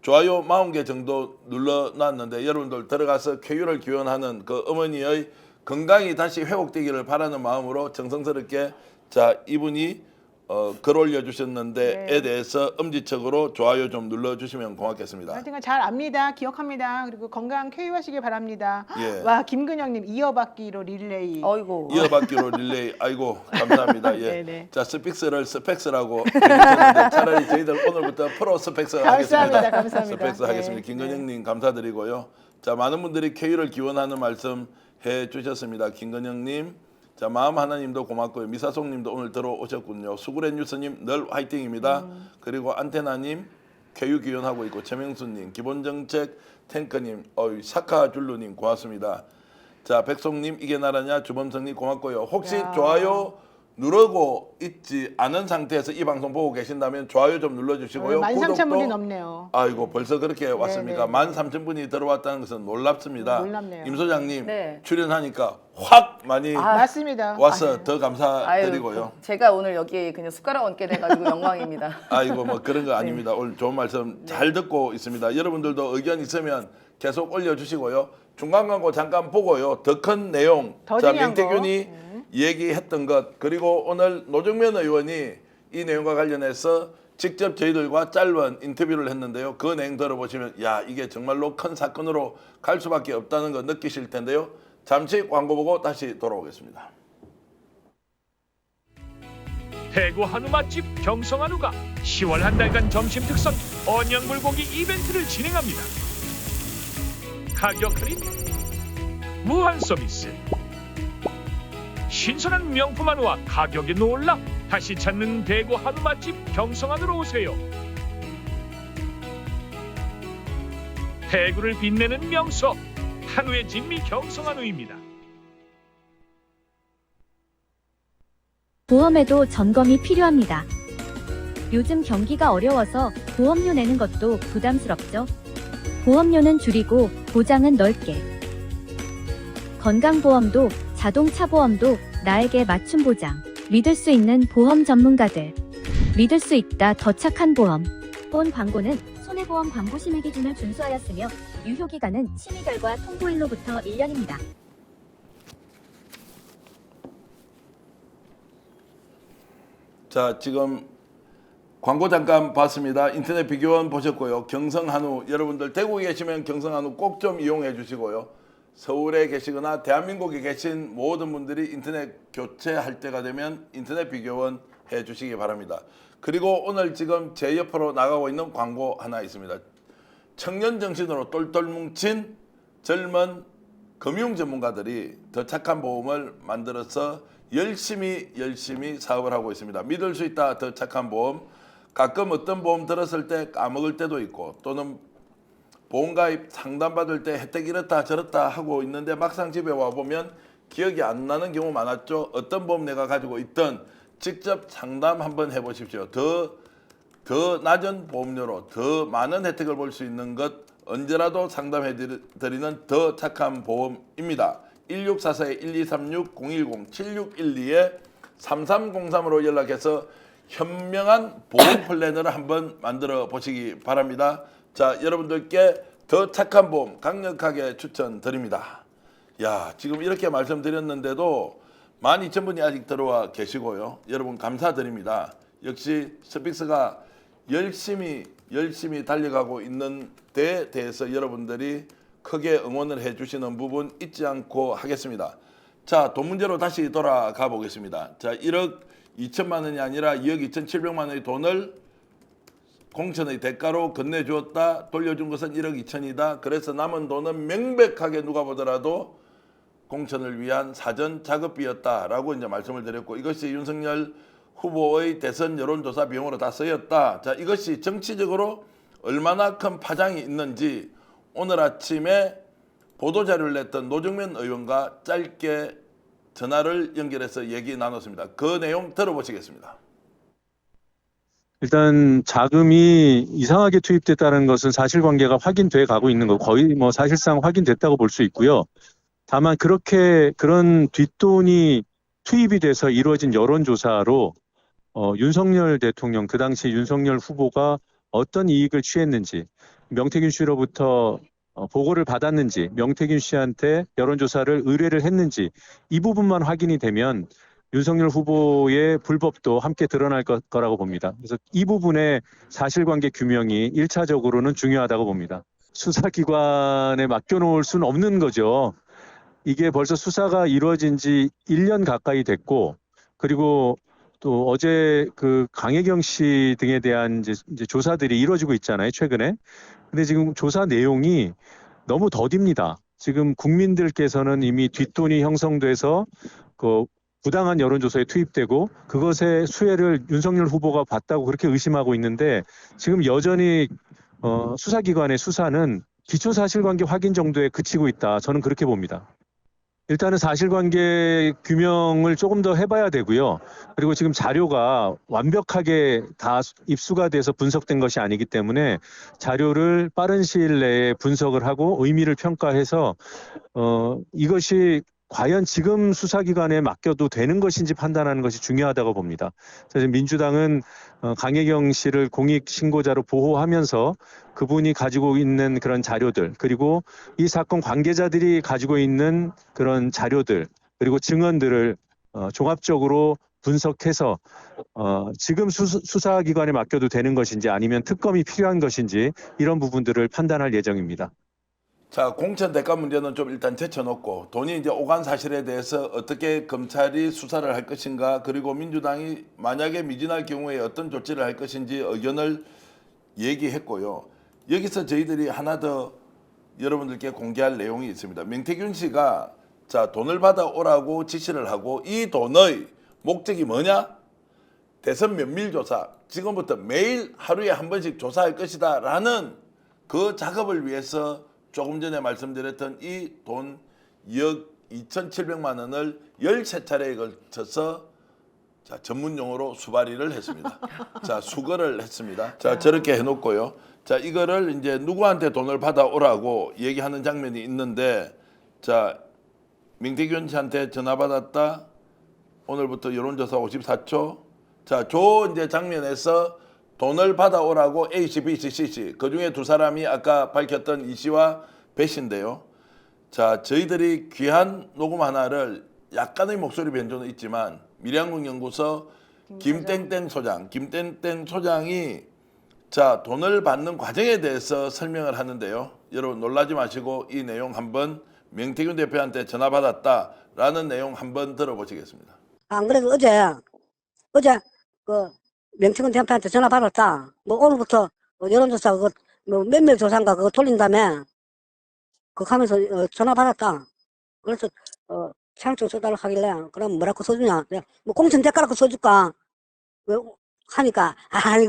좋아요 40개 정도 눌러놨는데 여러분들 들어가서 쾌유를 기원하는 그 어머니의 건강이 다시 회복되기를 바라는 마음으로 정성스럽게 자 이분이 글 올려주셨는데에 네. 대해서 엄지척으로 좋아요 좀 눌러주시면 고맙겠습니다. 하여튼 잘 압니다. 기억합니다. 그리고 건강 쾌유하시길 바랍니다. 예. 와 김근영님 이어받기로 릴레이. 어이고. 이어받기로 릴레이 아이고 감사합니다. 예. 네네. 자 스픽스를 스펙스라고 해주셨는데 차라리 저희들 오늘부터 프로 스펙스 하겠습니다. 감사합니다. 스펙스 하겠습니다. 네. 김건영님 감사드리고요. 자 많은 분들이 쾌유를 기원하는 말씀 해주셨습니다. 김건영님, 자 마음 하나님도 고맙고요. 미사송님도 오늘 들어오셨군요. 수구렛 뉴스님 늘 화이팅입니다. 그리고 안테나님 쾌유 기원하고 있고 최명수님, 기본정책 탱커님, 사카줄루님 고맙습니다. 자 백송님 이게 나라냐 주범성님 고맙고요. 혹시 야. 좋아요 누르고 있지 않은 상태에서 이 방송 보고 계신다면 좋아요 좀 눌러주시고요. 13,000분이 넘네요. 아이고 벌써 그렇게 왔습니까? 네. 13,000분이 들어왔다는 것은 놀랍습니다. 놀랍네요. 임 소장님 네. 출연하니까 확 많이 맞습니다. 와서 더 아유, 감사드리고요. 제가 오늘 여기 그냥 숟가락 얹게 돼가지고 영광입니다. 아이고 뭐 그런 거 아닙니다. 오늘 좋은 말씀 잘 듣고 있습니다. 여러분들도 의견 있으면 계속 올려주시고요. 중간 광고 잠깐 보고요. 더 큰 내용, 더 자 중요한 거. 명태균이 얘기했던 것, 그리고 오늘 노정면 의원이 이 내용과 관련해서 직접 저희들과 짧은 인터뷰를 했는데요. 그 내용 들어보시면 야 이게 정말로 큰 사건으로 갈 수밖에 없다는 거 느끼실 텐데요. 잠시 광고 보고 다시 돌아오겠습니다. 대구 한우 맛집 경성한우가 10월 한 달간 점심 특선 언양 불고기 이벤트를 진행합니다. 가격 할인, 무한 서비스, 신선한 명품 한우와 가격이 놀라 다시 찾는 대구 한우 맛집 경성한우로 오세요. 대구를 빛내는 명소 한우의 진미 경성한우입니다. 보험에도 점검이 필요합니다. 요즘 경기가 어려워서 보험료 내는 것도 부담스럽죠. 보험료는 줄이고 보장은 넓게. 건강보험도 자동차 보험도 나에게 맞춤 보장. 믿을 수 있는 보험 전문가들. 믿을 수 있다 더 착한 보험. 본 광고는 손해보험 광고 심의 기준을 준수하였으며 유효기간은 심의 결과 통보일로부터 1년입니다. 자 지금 광고 잠깐 봤습니다. 인터넷 비교원 보셨고요. 경성한우 여러분들 대구에 계시면 경성한우 꼭 좀 이용해 주시고요. 서울에 계시거나 대한민국에 계신 모든 분들이 인터넷 교체할 때가 되면 인터넷 비교원 해 주시기 바랍니다. 그리고 오늘 지금 제 옆으로 나가고 있는 광고 하나 있습니다. 청년 정신으로 똘똘 뭉친 젊은 금융 전문가들이 더 착한 보험을 만들어서 열심히 사업을 하고 있습니다. 믿을 수 있다 더 착한 보험. 가끔 어떤 보험 들었을 때 까먹을 때도 있고 또는 보험가입 상담받을 때 혜택 이렇다 저렇다 하고 있는데 막상 집에 와보면 기억이 안 나는 경우 많았죠. 어떤 보험 내가 가지고 있던 직접 상담 한번 해보십시오. 더 낮은 보험료로 더 많은 혜택을 볼 수 있는 것 언제라도 상담해 드리는 더 착한 보험입니다. 1644-123-6010-7612-3303으로 연락해서 현명한 보험 플랜을 한번 만들어 보시기 바랍니다. 자, 여러분들께 더 착한 보험 강력하게 추천드립니다. 야, 지금 이렇게 말씀드렸는데도 12,000분이 아직 들어와 계시고요. 여러분 감사드립니다. 역시 스픽스가 열심히 달려가고 있는 데에 대해서 여러분들이 크게 응원을 해주시는 부분 잊지 않고 하겠습니다. 자, 돈 문제로 다시 돌아가 보겠습니다. 자, 1억 2천만 원이 아니라 2억 2,700만 원의 돈을 공천의 대가로 건네주었다. 돌려준 것은 1억 2천이다. 그래서 남은 돈은 명백하게 누가 보더라도 공천을 위한 사전 작업비였다라고 이제 말씀을 드렸고, 이것이 윤석열 후보의 대선 여론조사 비용으로 다 쓰였다. 자, 이것이 정치적으로 얼마나 큰 파장이 있는지 오늘 아침에 보도자료를 냈던 노정면 의원과 짧게 전화를 연결해서 얘기 나눴습니다. 그 내용 들어보시겠습니다. 일단 자금이 이상하게 투입됐다는 것은 사실관계가 확인돼 가고 있는 거, 거의 뭐 사실상 확인됐다고 볼 수 있고요. 다만 그런 뒷돈이 투입이 돼서 이루어진 여론조사로 윤석열 대통령, 그 당시 윤석열 후보가 어떤 이익을 취했는지, 명태균 씨로부터 보고를 받았는지, 명태균 씨한테 여론조사를 의뢰를 했는지, 이 부분만 확인이 되면 윤석열 후보의 불법도 함께 드러날 거라고 봅니다. 그래서 이 부분의 사실관계 규명이 1차적으로는 중요하다고 봅니다. 수사기관에 맡겨놓을 수는 없는 거죠. 이게 벌써 수사가 이루어진 지 1년 가까이 됐고, 그리고 또 어제 그 강혜경 씨 등에 대한 이제 조사들이 이루어지고 있잖아요, 최근에. 근데 지금 조사 내용이 너무 더딥니다. 지금 국민들께서는 이미 뒷돈이 형성돼서 그 부당한 여론조사에 투입되고 그것의 수혜를 윤석열 후보가 봤다고 그렇게 의심하고 있는데, 지금 여전히 수사기관의 수사는 기초사실관계 확인 정도에 그치고 있다. 저는 그렇게 봅니다. 일단은 사실관계 규명을 조금 더 해봐야 되고요. 그리고 지금 자료가 완벽하게 다 입수가 돼서 분석된 것이 아니기 때문에 자료를 빠른 시일 내에 분석을 하고 의미를 평가해서 이것이 과연 지금 수사기관에 맡겨도 되는 것인지 판단하는 것이 중요하다고 봅니다. 그래서 민주당은 강혜경 씨를 공익신고자로 보호하면서 그분이 가지고 있는 그런 자료들, 그리고 이 사건 관계자들이 가지고 있는 그런 자료들, 그리고 증언들을 종합적으로 분석해서 지금 수사기관에 맡겨도 되는 것인지 아니면 특검이 필요한 것인지 이런 부분들을 판단할 예정입니다. 자, 공천 대가 문제는 좀 일단 제쳐놓고 돈이 이제 오간 사실에 대해서 어떻게 검찰이 수사를 할 것인가, 그리고 민주당이 만약에 미진할 경우에 어떤 조치를 할 것인지 의견을 얘기했고요. 여기서 저희들이 하나 더 여러분들께 공개할 내용이 있습니다. 명태균 씨가 자, 돈을 받아오라고 지시를 하고 이 돈의 목적이 뭐냐? 대선 면밀조사, 지금부터 매일 하루에 한 번씩 조사할 것이다 라는 그 작업을 위해서 조금 전에 말씀드렸던 이 돈 2억 2,700만 원을 13차례에 걸쳐서 자, 전문 용어로 수발이를 했습니다. 자, 수거를 했습니다. 자, 저렇게 해놓고요. 자, 이거를 이제 누구한테 돈을 받아오라고 얘기하는 장면이 있는데, 자, 명태균 씨한테 전화 받았다. 오늘부터 여론조사 54초. 자, 이제 장면에서 돈을 받아오라고 A씨, B씨, C씨, 그중에 두 사람이 아까 밝혔던 이 씨와 배 씨인데요. 자, 저희들이 귀한 녹음 하나를 약간의 목소리 변조는 있지만 밀양국연구소 김땡땡 소장이 자, 돈을 받는 과정에 대해서 설명을 하는데요. 여러분 놀라지 마시고 이 내용 한번 명태균 대표한테 전화 받았다라는 내용 한번 들어보시겠습니다. 안 그래도 어제 그 명태균 대표한테 전화 받았다. 뭐 오늘부터 여론조사 그거 뭐 몇몇 조사인가 그거 돌린 다음에 그거 하면서 전화 받았다. 그래서 차용증 써달라고 하길래 그럼 뭐라고 써주냐? 내가 뭐 공천 대가라고 써줄까? 왜 하니까 아니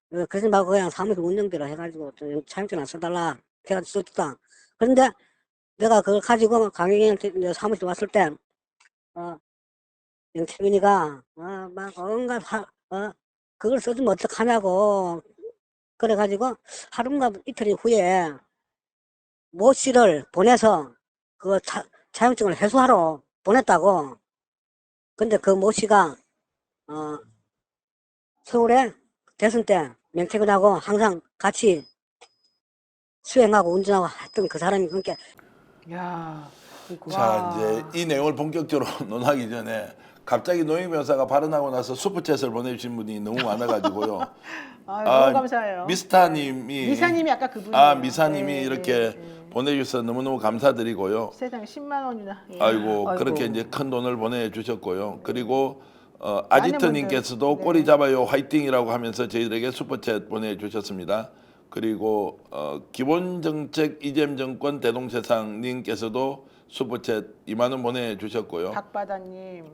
그러지 말고 그냥 사무실 운영비로 해가지고 차용증 안 써달라 해가지고 써줬다. 그런데 내가 그걸 가지고 강혜경한테 이제 사무실 왔을 때 영채민이가 막 온갖 그걸 써주면 어떡하냐고 그래가지고 하루인가 이틀 후에 모 씨를 보내서 그 차용증을 해소하러 보냈다고. 근데 그 모 씨가 서울에 대선 때 명태균하고 항상 같이 수행하고 운전하고 했던 그 사람이 그러니까 야. 자, 이제 이 내용을 본격적으로 논하기 전에 갑자기 노영 변호사가 발언하고 나서 슈퍼챗을 보내주신 분이 너무 많아가지고요. 너무 감사해요. 미사님이 아까 그분이에요. 미사님이 네, 이렇게 네. 보내주셔서 너무너무 감사드리고요. 세상에 10만 원이나. 예. 아이고, 아이고. 그렇게 이제 큰 돈을 보내주셨고요. 그리고 많은 아지트님께서도 분들, 꼬리 네. 잡아요 화이팅이라고 하면서 저희들에게 슈퍼챗 보내주셨습니다. 그리고 기본정책 이재명 정권 대동세상님께서도 슈퍼챗 2만 원 보내주셨고요.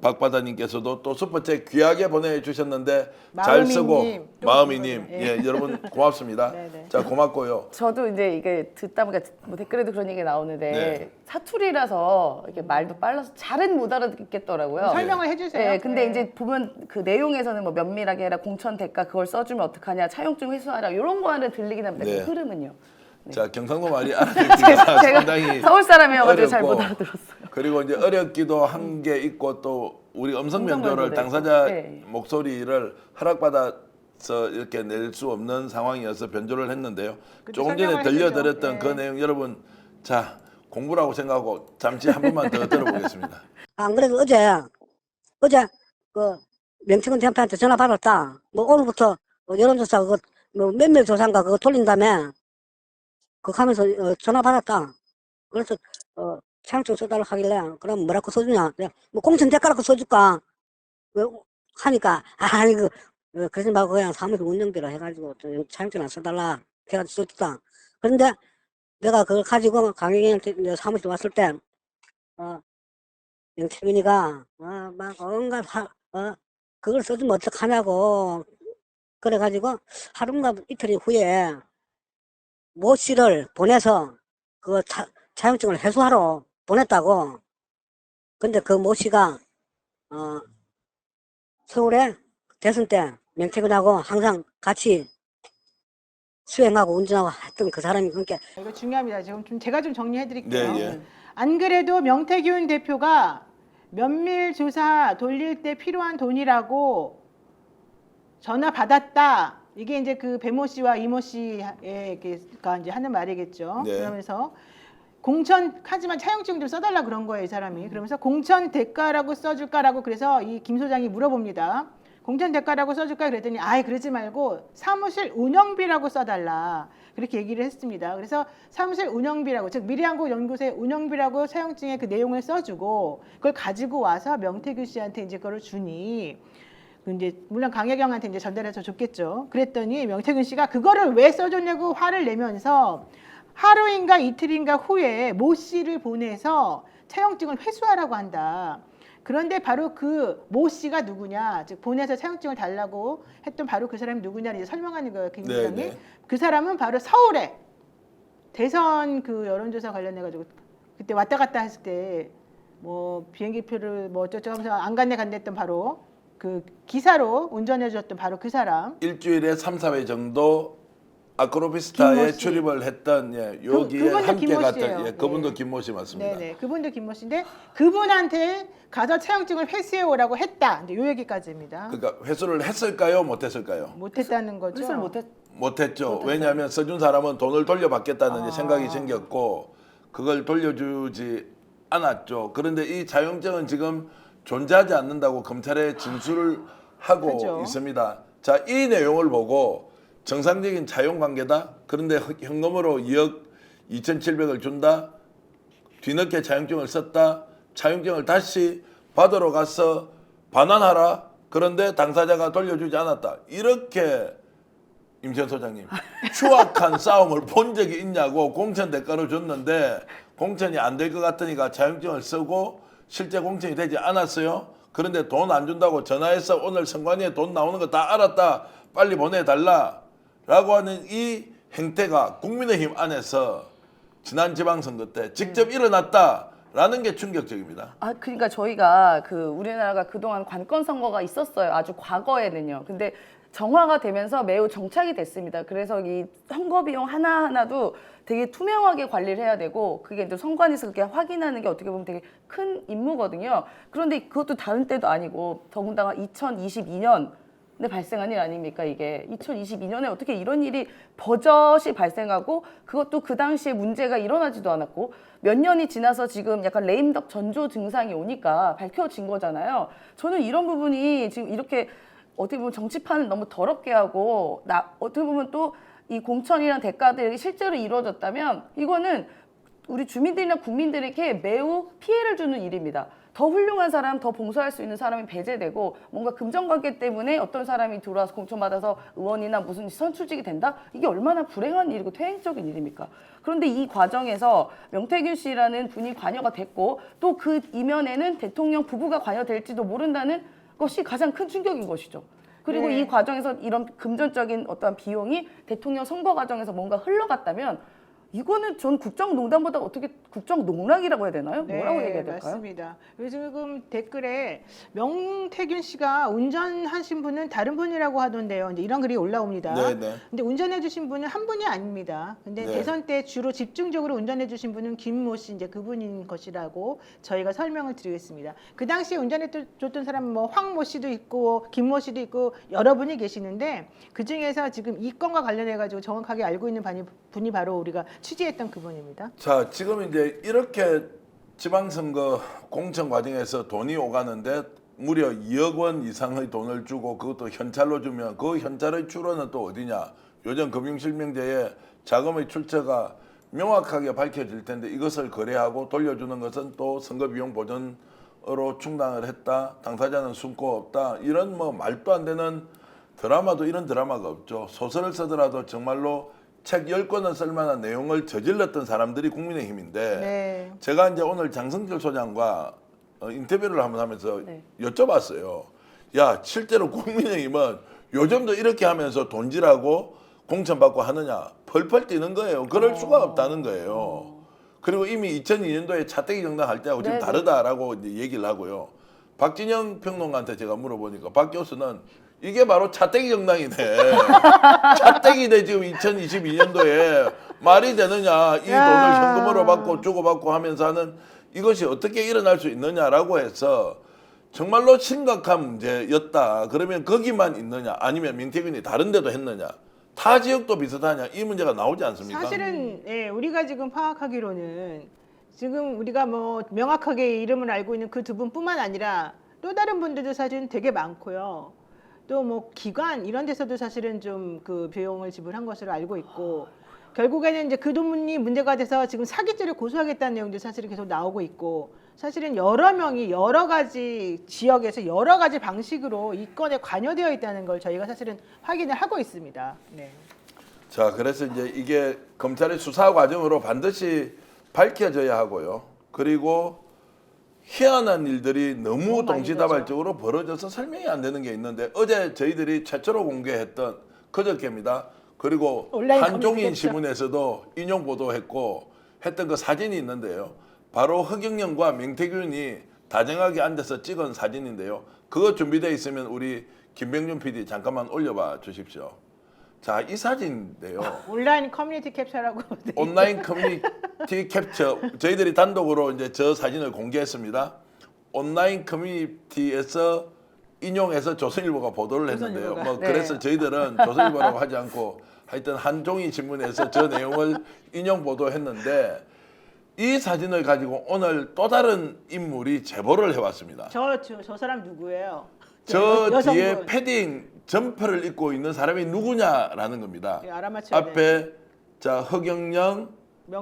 박바다님께서도 또 슈퍼챗 귀하게 보내주셨는데 잘 쓰고 마음이님, 또 마음이님 그분은, 예, 여러분 고맙습니다. 네네. 자 고맙고요. 저도 이제 이게 듣다 보니까 뭐 댓글에도 그런 얘기 나오는데 네. 사투리라서 이렇게 말도 빨라서 잘은 못 알아듣겠더라고요. 설명을 해주세요. 네, 근데 네. 이제 보면 그 내용에서는 뭐 면밀하게 해라, 공천 대가 그걸 써주면 어떡하냐, 차용증 회수하라 이런 거는 들리긴 합니다. 네. 그 흐름은요. 자 경상도 말이 알아듣기가 상당히 서울 사람이어가지고 잘 못 어렵고, 알아들었어요. 그리고 이제 어렵기도 한 게 있고 또 우리 음성 변조를 변조도 당사자 있고. 네. 목소리를 허락받아서 이렇게 낼 수 없는 상황이어서 변조를 했는데요. 그때 조금 전에 설명을 들려드렸던 해주죠. 그 내용 여러분 자 공부라고 생각하고 잠시 한 번만 더 들어보겠습니다. 안 그래도 어제 그 명태균 대표한테 전화 받았다. 뭐 오늘부터 여론조사 그거 뭐 몇몇 조사인가 그거 돌린 다음에 그거 하면서 전화 받았다. 그래서 차용증 써달라고 하길래 그럼 뭐라고 써주냐? 내가 뭐 공천 대가라고 써줄까? 왜 하니까 아니 그러지 말고 그냥 사무실 운영비로 해가지고 차용증 안 써달라 해가지고 써줬다. 그런데 내가 그걸 가지고 강혜경한테 이제 사무실 왔을 때 영채민이가 막 온갖 그걸 써주면 어떡하냐고 그래가지고 하루인가 이틀 후에 모 씨를 보내서 그 차용증을 해소하러 보냈다고. 근데 그 모 씨가 서울에 대선 때 명태균하고 항상 같이 수행하고 운전하고 했던 그 사람이 그러니까 이거 중요합니다. 지금 제가 좀 정리해드릴게요. 네, 예. 안 그래도 명태균 대표가 면밀 조사 돌릴 때 필요한 돈이라고 전화 받았다. 이게 이제 그 배모 씨와 이모 씨가 이제 하는 말이겠죠. 네. 그러면서 공천 하지만 차용증 좀 써달라 그런 거예요, 이 사람이. 그러면서 공천 대가라고 써줄까라고 그래서 이 김 소장이 물어봅니다. 공천 대가라고 써줄까 그랬더니 아이 그러지 말고 사무실 운영비라고 써달라 그렇게 얘기를 했습니다. 그래서 사무실 운영비라고 즉 미래한국 연구소의 운영비라고 차용증에 그 내용을 써주고 그걸 가지고 와서 명태균 씨한테 이제 그걸 주니 이제 물론 강혜경한테 이제 전달해서 줬겠죠. 그랬더니 명태균 씨가 그거를 왜 써줬냐고 화를 내면서 하루인가 이틀인가 후에 모 씨를 보내서 차용증을 회수하라고 한다. 그런데 바로 그 모 씨가 누구냐, 즉 보내서 차용증을 달라고 했던 바로 그 사람이 누구냐를 이제 설명하는 거예요, 김 부장님. 네. 그 사람은 바로 서울에 대선 그 여론조사 관련해 가지고 그때 왔다 갔다 했을 때 뭐 비행기표를 뭐 어쩌고 하면서 안 간대 했던 바로 그 기사로 운전해 줬던 바로 그 사람. 일주일에 3, 4회 정도 아크로비스타에 김모 씨. 출입을 했던 여기에 그분도 함께 김모 갔던 씨예요. 그분도 네. 김모 씨 맞습니다. 네네, 그분도 김모 씨인데 그분한테 가서 차용증을 회수해 오라고 했다. 이제 요 얘기까지입니다. 그러니까 회수를 했을까요, 못했을까요? 못했다는 거죠. 회수를 못했. 못했죠. 왜냐하면 써준 사람은 돈을 돌려받겠다는 이제 생각이 아. 생겼고 그걸 돌려주지 않았죠. 그런데 이 차용증은 지금 존재하지 않는다고 검찰에 진술을 하고 그죠. 있습니다. 자, 이 내용을 보고 정상적인 차용 관계다. 그런데 현금으로 2억 2,700을 준다. 뒤늦게 차용증을 썼다. 차용증을 다시 받으러 가서 반환하라. 그런데 당사자가 돌려주지 않았다. 이렇게 임채원 소장님 추악한 싸움을 본 적이 있냐고 공천 대가로 줬는데 공천이 안 될 것 같으니까 자격증을 쓰고 실제 공천이 되지 않았어요. 그런데 돈 안 준다고 전화해서 오늘 선관위에 돈 나오는 거 다 알았다. 빨리 보내달라라고 하는 이 행태가 국민의힘 안에서 지난 지방선거 때 직접 일어났다라는 게 충격적입니다. 아, 그러니까 저희가 우리나라가 그동안 관건 선거가 있었어요. 아주 과거에는요. 근데 정화가 되면서 매우 정착이 됐습니다. 그래서 이 선거 비용 하나하나도 되게 투명하게 관리를 해야 되고 그게 또 선관위에서 그렇게 확인하는 게 어떻게 보면 되게 큰 임무거든요. 그런데 그것도 다른 때도 아니고 더군다나 2022년 에 발생한 일 아닙니까 이게. 2022년에 어떻게 이런 일이 버젓이 발생하고 그것도 그 당시에 문제가 일어나지도 않았고 몇 년이 지나서 지금 약간 레임덕 전조 증상이 오니까 밝혀진 거잖아요. 저는 이런 부분이 지금 이렇게 어떻게 보면 정치판을 너무 더럽게 하고 어떻게 보면 또 이 공천이란 대가들이 실제로 이루어졌다면 이거는 우리 주민들이나 국민들에게 매우 피해를 주는 일입니다. 더 훌륭한 사람, 더 봉사할 수 있는 사람이 배제되고 뭔가 금전관계 때문에 어떤 사람이 들어와서 공천받아서 의원이나 무슨 선출직이 된다? 이게 얼마나 불행한 일이고 퇴행적인 일입니까? 그런데 이 과정에서 명태균 씨라는 분이 관여가 됐고 또 그 이면에는 대통령 부부가 관여될지도 모른다는 것이 가장 큰 충격인 것이죠. 그리고 네. 이 과정에서 이런 금전적인 어떠한 비용이 대통령 선거 과정에서 뭔가 흘러갔다면 이거는 전 국정농단보다 어떻게 국정농락이라고 해야 되나요? 뭐라고 얘기해야 될까요? 맞습니다. 요즘 댓글에 명태균 씨가 운전하신 분은 다른 분이라고 하던데요. 이제 이런 글이 올라옵니다. 네네. 근데 운전해주신 분은 한 분이 아닙니다. 근데 네. 대선 때 주로 집중적으로 운전해주신 분은 김모 씨 이제 그분인 것이라고 저희가 설명을 드리겠습니다. 그 당시에 운전해줬던 사람은 뭐 황모 씨도 있고 김모 씨도 있고 여러 분이 계시는데 그 중에서 지금 이 건과 관련해가지고 정확하게 알고 있는 분이 바로 우리가 취재했던 그분입니다. 자, 지금 이제 이렇게 지방선거 공천 과정에서 돈이 오가는데 무려 2억 원 이상의 돈을 주고 그것도 현찰로 주면 그 현찰의 출처는 또 어디냐? 요즘 금융실명제에 자금의 출처가 명확하게 밝혀질 텐데 이것을 거래하고 돌려주는 것은 또 선거비용 보전으로 충당을 했다. 당사자는 숨고 없다. 이런 뭐 말도 안 되는 드라마도 이런 드라마가 없죠. 소설을 쓰더라도 정말로 책 10권을 쓸만한 내용을 저질렀던 사람들이 국민의힘인데 네. 제가 이제 오늘 장성철 소장과 인터뷰를 한번 하면서 네. 여쭤봤어요. 야, 실제로 국민의힘은 요즘도 이렇게 하면서 돈질하고 공천받고 하느냐? 펄펄 뛰는 거예요. 그럴 수가 없다는 거예요. 그리고 이미 2002년도에 차떼기 정당 할 때하고 지금 네네. 다르다라고 이제 얘기를 하고요. 박진영 평론가한테 제가 물어보니까 박 교수는 이게 바로 차떼기 정당이네. 차떼기네 지금 2022년도에 말이 되느냐. 이 돈을 현금으로 받고 주고받고 하면서 하는 이것이 어떻게 일어날 수 있느냐라고 해서 정말로 심각한 문제였다. 그러면 거기만 있느냐 아니면 명태균이 다른 데도 했느냐. 타 지역도 비슷하냐 이 문제가 나오지 않습니까? 사실은 우리가 지금 파악하기로는 지금 우리가 뭐 명확하게 이름을 알고 있는 그 두 분뿐만 아니라 또 다른 분들도 사실은 되게 많고요. 또 뭐 기관 이런 데서도 사실은 좀 그 비용을 지불한 것으로 알고 있고 결국에는 이제 그 돈이 문제가 돼서 지금 사기죄를 고소하겠다는 내용도 사실은 계속 나오고 있고 사실은 여러 명이 여러 가지 지역에서 여러 가지 방식으로 이 건에 관여되어 있다는 걸 저희가 사실은 확인을 하고 있습니다. 네. 자, 그래서 이제 이게 검찰의 수사 과정으로 반드시 밝혀져야 하고요. 그리고 희한한 일들이 너무 동시다발적으로 벌어져서 설명이 안 되는 게 있는데 어제 저희들이 최초로 공개했던 그저께입니다. 그리고 온라인 한종인 검색했죠. 신문에서도 인용 보도했고 했던 그 사진이 있는데요. 바로 허경영과 명태균이 다정하게 앉아서 찍은 사진인데요. 그거 준비되어 있으면 우리 김병준 PD 잠깐만 올려봐 주십시오. 자, 이 사진인데요. 온라인 커뮤니티 캡처라고 온라인 커뮤니티 캡처 저희들이 단독으로 이제 저 사진을 공개했습니다. 온라인 커뮤니티에서 인용해서 조선일보가 보도를 했는데요. 조선일보가. 뭐 네. 그래서 저희들은 조선일보라고 하지 않고 하여튼 한종이 신문에서 저 내용을 인용 보도했는데 이 사진을 가지고 오늘 또 다른 인물이 제보를 해왔습니다. 저 사람 누구예요? 저 여성분. 뒤에 패딩 점퍼를 입고 있는 사람이 누구냐라는 겁니다. 예, 알아맞혀야 앞에 자 허경영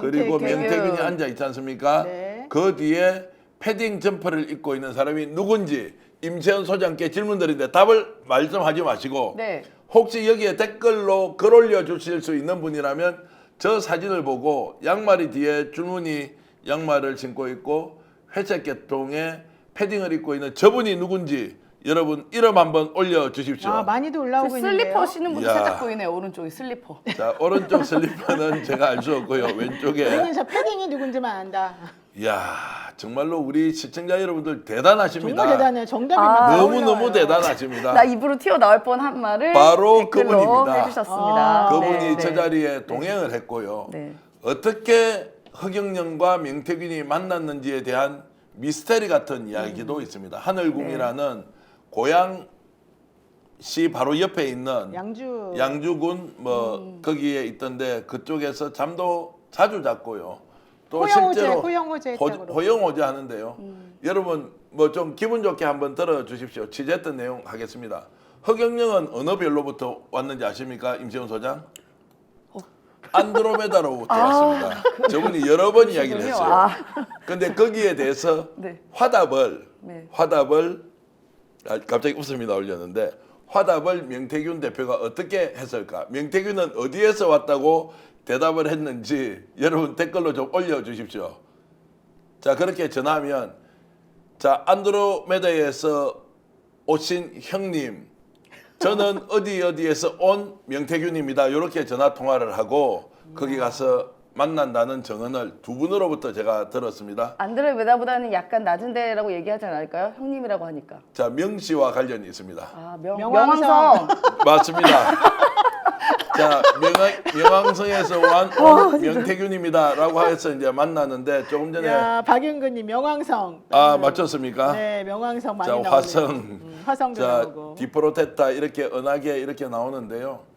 그리고 명태균. 명태균이 앉아 있지 않습니까? 네. 그 뒤에 패딩 점퍼를 입고 있는 사람이 누군지 임채원 소장께 질문드리는데 답을 말씀하지 마시고 네. 혹시 여기에 댓글로 글 올려주실 수 있는 분이라면 저 사진을 보고 양말이 뒤에 줄무늬 양말을 신고 있고 회색 계통의 패딩을 입고 있는 저분이 누군지 여러분 이름 한번 올려주십시오. 아, 많이도 올라오고 있는데요. 슬리퍼 신는 분도 이야. 살짝 보이네요. 오른쪽에 슬리퍼. 자, 오른쪽 슬리퍼는 제가 알 수 없고요. 왼쪽에. 우리는 저 패딩이 누군지만 안다. 이야, 정말로 우리 시청자 여러분들 대단하십니다. 정말 대단해요. 정답이 아, 막 너무너무 올라와요. 대단하십니다. 나 입으로 튀어나올 뻔한 말을 바로 댓글로 그분입니다. 해주셨습니다. 그분이 네, 저 네. 자리에 동행을 했고요. 네. 어떻게 허경영과 명태균이 만났는지에 대한 미스테리 같은 이야기도 있습니다. 하늘궁이라는 고양시 바로 옆에 있는 양주군 뭐 거기에 있던데 그쪽에서 잠도 자주 잤고요. 또 실제로 호영호제 했다고 호영호제 하는데요. 여러분 뭐 좀 기분 좋게 한번 들어주십시오. 취재했던 내용 하겠습니다. 허경영은 어느 별로부터 왔는지 아십니까, 임시훈 소장? 안드로메다로부터 왔습니다. 저분이 여러 번 이야기를 했어요. 근데 거기에 대해서 네. 화답을 네. 갑자기 웃음이 나오려는데 화답을 명태균 대표가 어떻게 했을까? 명태균은 어디에서 왔다고 대답을 했는지 여러분 댓글로 좀 올려주십시오. 자, 그렇게 전화하면 자, 안드로메다에서 오신 형님, 저는 어디에서 온 명태균입니다. 이렇게 전화 통화를 하고 거기 가서 만난다는 정언을 두 분으로부터 제가 들었습니다. 안드로메다보다는 약간 낮은 데라고 얘기하지 않을까요? 형님이라고 하니까. 자, 명시와 관련이 있습니다. 아, 명왕성. 명왕성. 맞습니다. 자, 명왕성에서 온 명태균입니다라고 해서 이제 만났는데 조금 전에 야, 박윤근님 명왕성. 맞췄습니까? 네, 명왕성 많이 자, 나오네요. 화성, 화성도 자, 나오고. 디프로테타 이렇게 은하계 이렇게 나오는데요.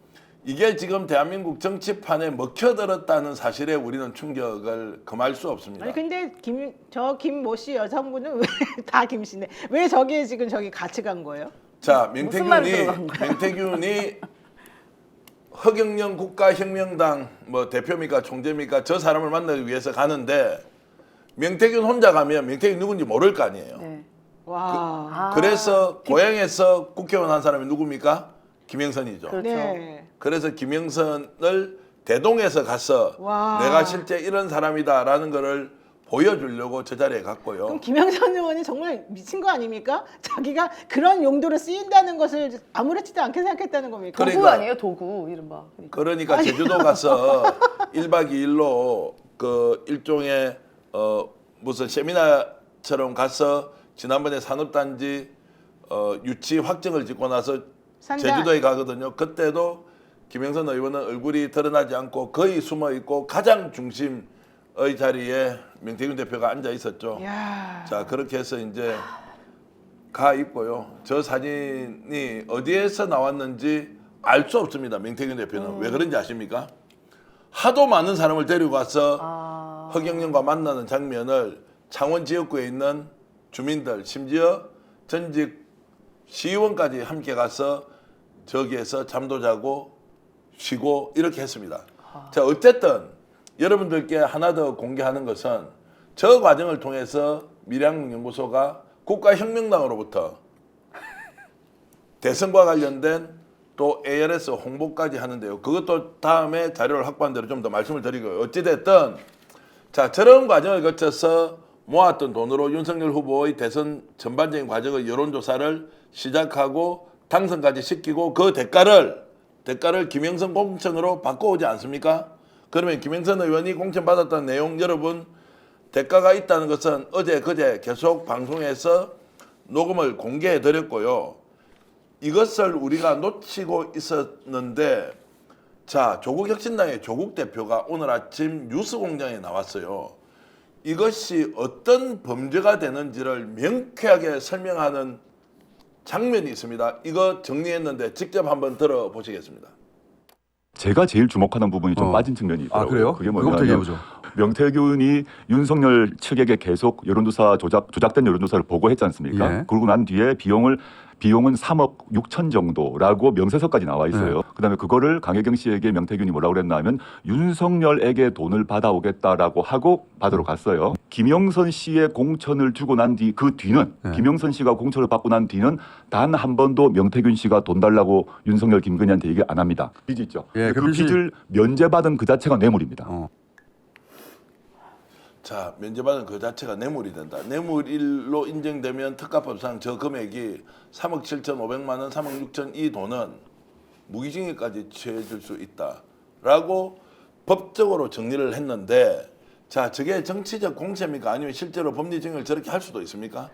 이게 지금 대한민국 정치판에 먹혀들었다는 사실에 우리는 충격을 금할 수 없습니다. 아니 근데 김모 씨 여성분은 왜 다 김씨네? 왜 저기에 지금 저기 같이 간 거예요? 자, 무슨 말이 들어간 거야? 명태균이 허경영 국가혁명당 뭐 대표입니까 총재입니까 저 사람을 만나기 위해서 가는데 명태균 혼자 가면 명태균 누군지 모를 거 아니에요. 네. 와. 그래서 고향에서 국회의원 한 사람이 누굽니까? 김영선이죠. 그렇죠. 네. 그래서 김영선을 대동해서 가서 와. 내가 실제 이런 사람이다라는 거를 보여주려고 저 자리에 갔고요. 그럼 김영선 의원이 정말 미친 거 아닙니까? 자기가 그런 용도로 쓰인다는 것을 아무렇지도 않게 생각했다는 겁니까? 그러니까. 도구 아니에요? 도구 이른바. 그러니까 제주도 가서 1박 2일로 그 일종의 무슨 세미나처럼 가서 지난번에 산업단지 유치 확정을 짓고 나서 제주도에 가거든요. 그때도 김영선 의원은 얼굴이 드러나지 않고 거의 숨어 있고 가장 중심의 자리에 명태균 대표가 앉아 있었죠. 야. 자, 그렇게 해서 이제 가 있고요. 저 사진이 어디에서 나왔는지 알 수 없습니다. 명태균 대표는 왜 그런지 아십니까? 하도 많은 사람을 데리고 와서 허경영과 만나는 장면을 창원 지역구에 있는 주민들, 심지어 전직 시의원까지 함께 가서 저기에서 잠도 자고 쉬고 이렇게 했습니다. 자, 어쨌든 여러분들께 하나 더 공개하는 것은 저 과정을 통해서 미래한국연구소가 국가혁명당으로부터 대선과 관련된 또 ARS 홍보까지 하는데요. 그것도 다음에 자료를 확보한 대로 좀 더 말씀을 드리고요. 어찌됐든 자, 저런 과정을 거쳐서 모았던 돈으로 윤석열 후보의 대선 전반적인 과정의 여론조사를 시작하고 당선까지 시키고 그 대가를 김영선 공천으로 바꿔오지 않습니까? 그러면 김영선 의원이 공천 받았다는 내용 여러분 대가가 있다는 것은 어제 그제 계속 방송에서 녹음을 공개해 드렸고요. 이것을 우리가 놓치고 있었는데 자, 조국혁신당의 조국 대표가 오늘 아침 뉴스공장에 나왔어요. 이것이 어떤 범죄가 되는지를 명쾌하게 설명하는 장면이 있습니다. 이거 정리했는데 직접 한번 들어보시겠습니다. 제가 제일 주목하는 부분이 좀 빠진 측면이 있더라고요. 아, 그래요? 그게 그것부터 뭐냐면 얘기해보죠. 명태균이 윤석열 측에게 계속 여론조사 조작된 여론조사를 보고했지 않습니까? 예. 그러고 난 뒤에 비용은 3억 6천 정도라고 명세서까지 나와 있어요. 그다음에 그거를 강혜경 씨에게 명태균이 뭐라고 그랬나 하면 윤석열에게 돈을 받아오겠다라고 하고 받으러 갔어요. 김영선 씨의 공천을 주고 난 뒤 그 뒤는 김영선 씨가 공천을 받고 난 뒤는 단 한 번도 명태균 씨가 돈 달라고 윤석열 김건희한테 얘기 안 합니다. 빚 있죠. 예, 그 그 빚이- 빚을 면제받은 그 자체가 뇌물입니다. 자, 면제받은 그 자체가 뇌물이 된다. 뇌물로 인정되면 특가법상 저 금액이 3억 7,500만 원, 3억 6천 이 돈은 무기징역까지 취해질 수 있다라고 법적으로 정리를 했는데, 자, 저게 정치적 공세입니까? 아니면 실제로 법리증을 저렇게 할 수도 있습니까?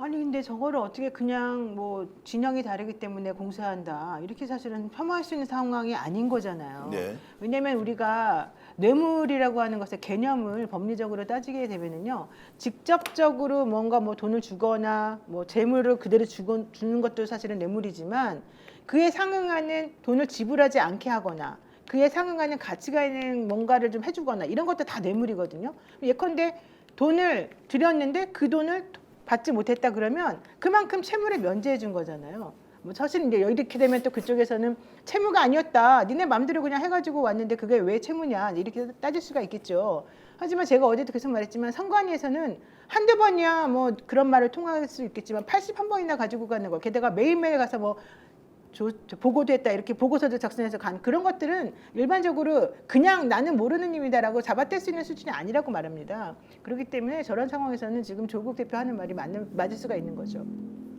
아니 근데 저거를 어떻게 그냥 뭐 진영이 다르기 때문에 공세한다 이렇게 사실은 폄하할 수 있는 상황이 아닌 거잖아요. 네. 왜냐하면 우리가 뇌물이라고 하는 것의 개념을 법리적으로 따지게 되면은요, 직접적으로 뭔가 뭐 돈을 주거나 뭐 재물을 그대로 주는 것도 사실은 뇌물이지만 그에 상응하는 돈을 지불하지 않게 하거나 그에 상응하는 가치가 있는 뭔가를 좀 해주거나 이런 것도 다 뇌물이거든요. 예컨대 돈을 드렸는데 그 돈을 받지 못했다 그러면 그만큼 채무를 면제해 준 거잖아요. 뭐 사실 이제 이렇게 되면 또 그쪽에서는 채무가 아니었다. 니네 맘대로 그냥 해가지고 왔는데 그게 왜 채무냐 이렇게 따질 수가 있겠죠. 하지만 제가 어제도 계속 말했지만 선관위에서는 한두 번이야 뭐 그런 말을 통할 수 있겠지만 81번이나 가지고 가는 거. 게다가 매일매일 가서 뭐 보고도 했다 이렇게 보고서도 작성해서 간 그런 것들은 일반적으로 그냥 나는 모르는 일이다라고 잡아뗄 수 있는 수준이 아니라고 말합니다. 그렇기 때문에 저런 상황에서는 지금 조국 대표 하는 말이 맞을 수가 있는 거죠.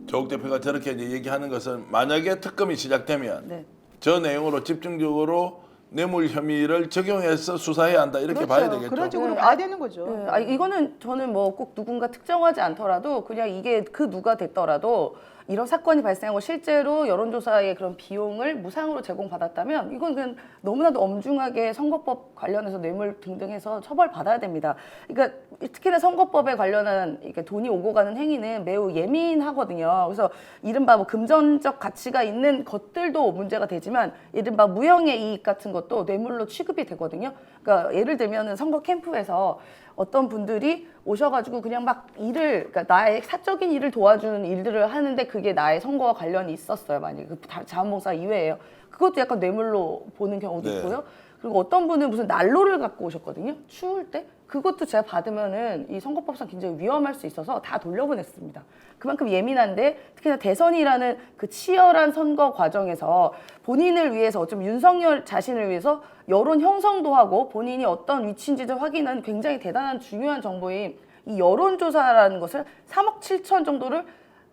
조국 대표가 저렇게 이제 얘기하는 것은 만약에 특검이 시작되면 네. 저 내용으로 집중적으로 뇌물 혐의를 적용해서 수사해야 한다 이렇게 봐야 되겠죠. 그런 쪽으로 네, 가야 되는 거죠. 네, 이거는 저는 뭐 꼭 누군가 특정하지 않더라도 그냥 이게 그 누가 됐더라도 이런 사건이 발생하고 실제로 여론조사의 그런 비용을 무상으로 제공받았다면 이건 그냥 너무나도 엄중하게 선거법 관련해서 뇌물 등등 해서 처벌받아야 됩니다. 그러니까 특히나 선거법에 관련한 이렇게 돈이 오고 가는 행위는 매우 예민하거든요. 그래서 이른바 뭐 금전적 가치가 있는 것들도 문제가 되지만 이른바 무형의 이익 같은 것도 뇌물로 취급이 되거든요. 그러니까 예를 들면은 선거 캠프에서 어떤 분들이 오셔가지고 그냥 막 그러니까 나의 사적인 일을 도와주는 일들을 하는데 그게 나의 선거와 관련이 있었어요. 만약에 그 자원봉사 이외에요. 그것도 약간 뇌물로 보는 경우도 네. 있고요. 그리고 어떤 분은 무슨 난로를 갖고 오셨거든요. 추울 때. 그것도 제가 받으면은 이 선거법상 굉장히 위험할 수 있어서 다 돌려보냈습니다. 그만큼 예민한데 특히나 대선이라는 그 치열한 선거 과정에서 본인을 위해서 어쩌면 윤석열 자신을 위해서 여론 형성도 하고 본인이 어떤 위치인지를 확인하는 굉장히 대단한 중요한 정보인 이 여론조사라는 것을 3억 7천 정도를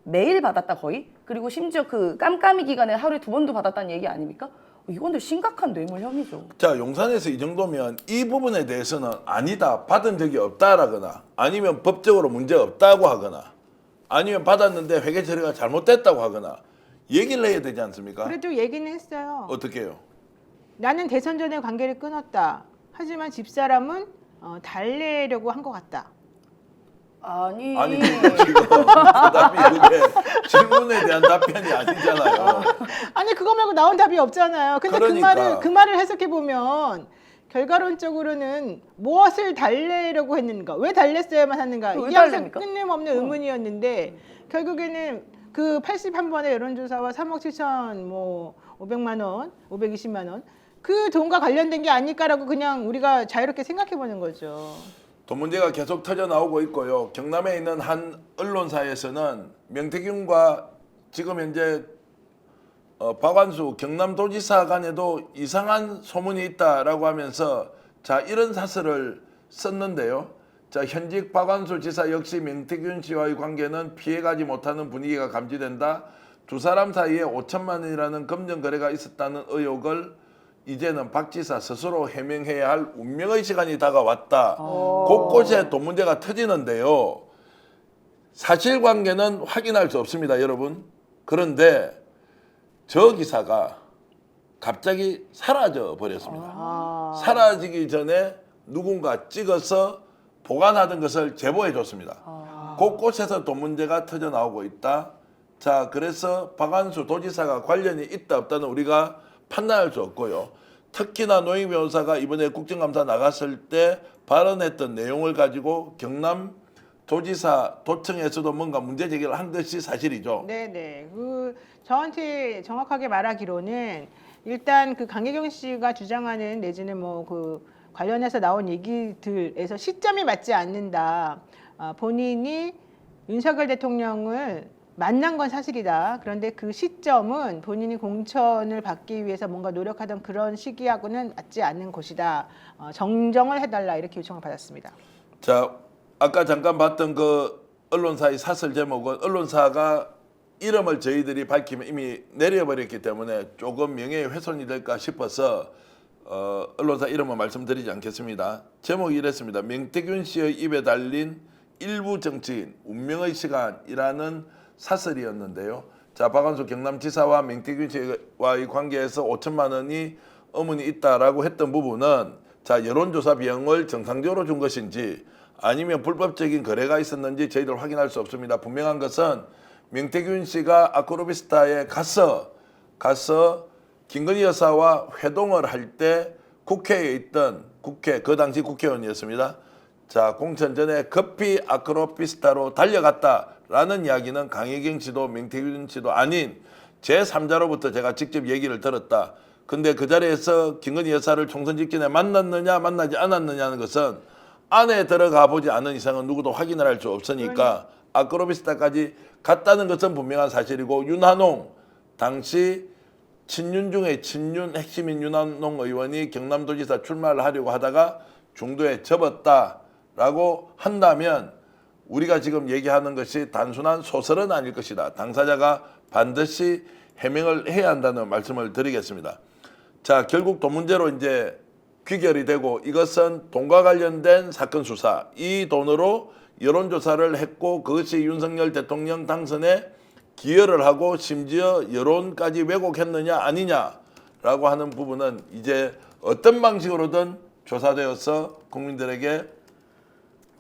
매일 받았다 거의. 그리고 심지어 그 깜깜이 기간에 하루에 2번도 받았다는 얘기 아닙니까? 이건 심각한 뇌물 혐의죠. 자, 용산에서 이 정도면 이 부분에 대해서는 아니다, 받은 적이 없다라거나 아니면 법적으로 문제가 없다고 하거나 아니면 받았는데 회계 처리가 잘못됐다고 하거나 얘기를 해야 되지 않습니까? 그래도 얘기는 했어요. 어떻게 해요? 나는 나는 대선 전에 관계를 끊었다. 하지만 집사람은 달래려고 한 것 같다. 아니 지금 답이 그게 질문에 대한 답변이 아니잖아요. 아니 그거 말고 나온 답이 없잖아요. 근데 그러니까. 그 말을 해석해 보면 결과론적으로는 무엇을 달래려고 했는가, 왜 달랬어야만 하는가 왜 이게 항상 달랩니까? 끊임없는 의문이었는데 결국에는 그 81번의 여론조사와 3억 7천 뭐 500만 원, 520만 원 그 돈과 관련된 게 아닐까라고 그냥 우리가 자유롭게 생각해 보는 거죠. 돈 문제가 계속 터져 나오고 있고요. 경남에 있는 한 언론사에서는 명태균과 지금 현재 박완수 경남도지사 간에도 이상한 소문이 있다라고 하면서 자 이런 사설을 썼는데요. 자 현직 박완수 지사 역시 명태균 씨와의 관계는 피해가지 못하는 분위기가 감지된다. 두 사람 사이에 5천만 원이라는 검정 거래가 있었다는 의혹을 이제는 박 지사 스스로 해명해야 할 운명의 시간이 다가왔다. 곳곳에 돈 문제가 터지는데요. 사실관계는 확인할 수 없습니다, 여러분. 그런데 저 기사가 갑자기 사라져 버렸습니다. 사라지기 전에 누군가 찍어서 보관하던 것을 제보해 줬습니다. 곳곳에서 돈 문제가 터져 나오고 있다. 자, 그래서 박완수 도지사가 관련이 있다 없다는 우리가 판단할 수 없고요. 특히나 노영 변호사가 이번에 국정감사 나갔을 때 발언했던 내용을 가지고 경남 도지사 도청에서도 뭔가 문제 제기를 한 것이 사실이죠. 네네. 저한테 정확하게 말하기로는 일단 그 강혜경 씨가 주장하는 내지는 뭐 그 관련해서 나온 얘기들에서 시점이 맞지 않는다. 본인이 윤석열 대통령을 만난 건 사실이다. 그런데 그 시점은 본인이 공천을 받기 위해서 뭔가 노력하던 그런 시기하고는 맞지 않는 것이다. 정정을 해달라 이렇게 요청을 받았습니다. 자, 아까 잠깐 봤던 그 언론사의 사설 제목은 언론사가 이름을 저희들이 밝히면 이미 내려버렸기 때문에 조금 명예훼손이 될까 싶어서 언론사 이름은 말씀드리지 않겠습니다. 제목이 이랬습니다. 명태균 씨의 입에 달린 일부 정치인 운명의 시간이라는 사설이었는데요. 자, 박완수 경남지사와 명태균 씨와의 관계에서 5천만 원이 의문이 있다라고 했던 부분은 자, 여론조사 비용을 정상적으로 준 것인지 아니면 불법적인 거래가 있었는지 저희들 확인할 수 없습니다. 분명한 것은 명태균 씨가 아크로비스타에 가서 김건희 여사와 회동을 할 때 국회에 있던 그 당시 국회의원이었습니다. 자, 공천 전에 급히 아크로비스타로 달려갔다라는 이야기는 강혜경 씨도 명태균 씨도 아닌 제3자로부터 제가 직접 얘기를 들었다. 근데 그 자리에서 김건희 여사를 총선 직전에 만났느냐 만나지 않았느냐는 것은 안에 들어가 보지 않은 이상은 누구도 확인을 할 수 없으니까 아크로비스타까지 갔다는 것은 분명한 사실이고 윤한홍 당시 친윤 중에 친윤 핵심인 윤한홍 의원이 경남도지사 출마를 하려고 하다가 중도에 접었다라고 한다면 우리가 지금 얘기하는 것이 단순한 소설은 아닐 것이다. 당사자가 반드시 해명을 해야 한다는 말씀을 드리겠습니다. 자, 결국 돈 문제로 이제 귀결이 되고 이것은 돈과 관련된 사건 수사, 이 돈으로 여론조사를 했고 그것이 윤석열 대통령 당선에 기여를 하고 심지어 여론까지 왜곡했느냐 아니냐라고 하는 부분은 이제 어떤 방식으로든 조사되어서 국민들에게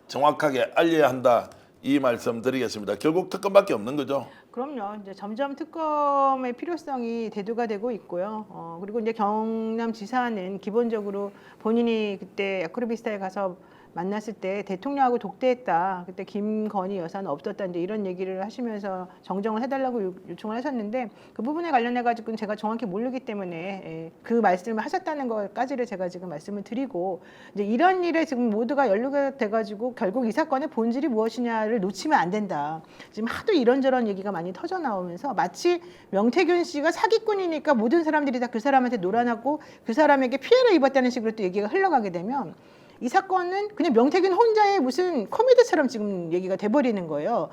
정확하게 알려야 한다. 이 말씀 드리겠습니다. 결국 특검밖에 없는 거죠. 그럼요. 이제 점점 특검의 필요성이 대두가 되고 있고요. 그리고 이제 경남지사는 기본적으로 본인이 그때 아크로비스타에 가서 만났을 때 대통령하고 독대했다. 그때 김건희 여사는 없었다. 이제 이런 얘기를 하시면서 정정을 해달라고 요청을 하셨는데 그 부분에 관련해 가지고는 제가 정확히 모르기 때문에 그 말씀을 하셨다는 것까지를 제가 지금 말씀을 드리고 이제 이런 일에 지금 모두가 연루가 돼가지고 결국 이 사건의 본질이 무엇이냐를 놓치면 안 된다. 지금 하도 이런저런 얘기가 많이 터져 나오면서 마치 명태균 씨가 사기꾼이니까 모든 사람들이 다 그 사람한테 놀아나고 그 사람에게 피해를 입었다는 식으로 또 얘기가 흘러가게 되면 이 사건은 그냥 명태균 혼자의 무슨 코미디처럼 지금 얘기가 돼버리는 거예요.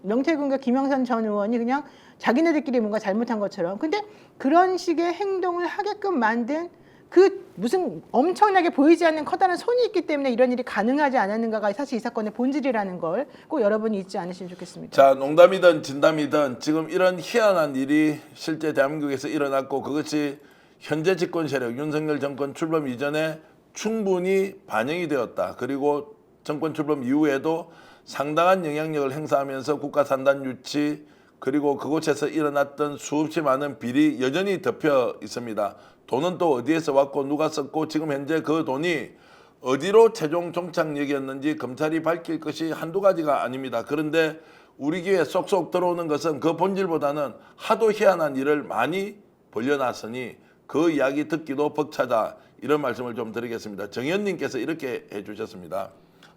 명태균과 김영선 전 의원이 그냥 자기네들끼리 뭔가 잘못한 것처럼. 근데 그런 식의 행동을 하게끔 만든 그 무슨 엄청나게 보이지 않는 커다란 손이 있기 때문에 이런 일이 가능하지 않았는가가 사실 이 사건의 본질이라는 걸 꼭 여러분이 잊지 않으시면 좋겠습니다. 자, 농담이든 진담이든 지금 이런 희한한 일이 실제 대한민국에서 일어났고 그것이 현재 집권 세력 윤석열 정권 출범 이전에 충분히 반영이 되었다. 그리고 정권 출범 이후에도 상당한 영향력을 행사하면서 국가 산단 유치 그리고 그곳에서 일어났던 수없이 많은 비리 여전히 덮여 있습니다. 돈은 또 어디에서 왔고 누가 썼고 지금 현재 그 돈이 어디로 최종 종착역이었는지 검찰이 밝힐 것이 한두 가지가 아닙니다. 그런데 우리 귀에 쏙쏙 들어오는 것은 그 본질보다는 하도 희한한 일을 많이 벌려놨으니 그 이야기 듣기도 벅차다. 이런 말씀을 좀 드리겠습니다. 정현님께서 이렇게 해주셨습니다.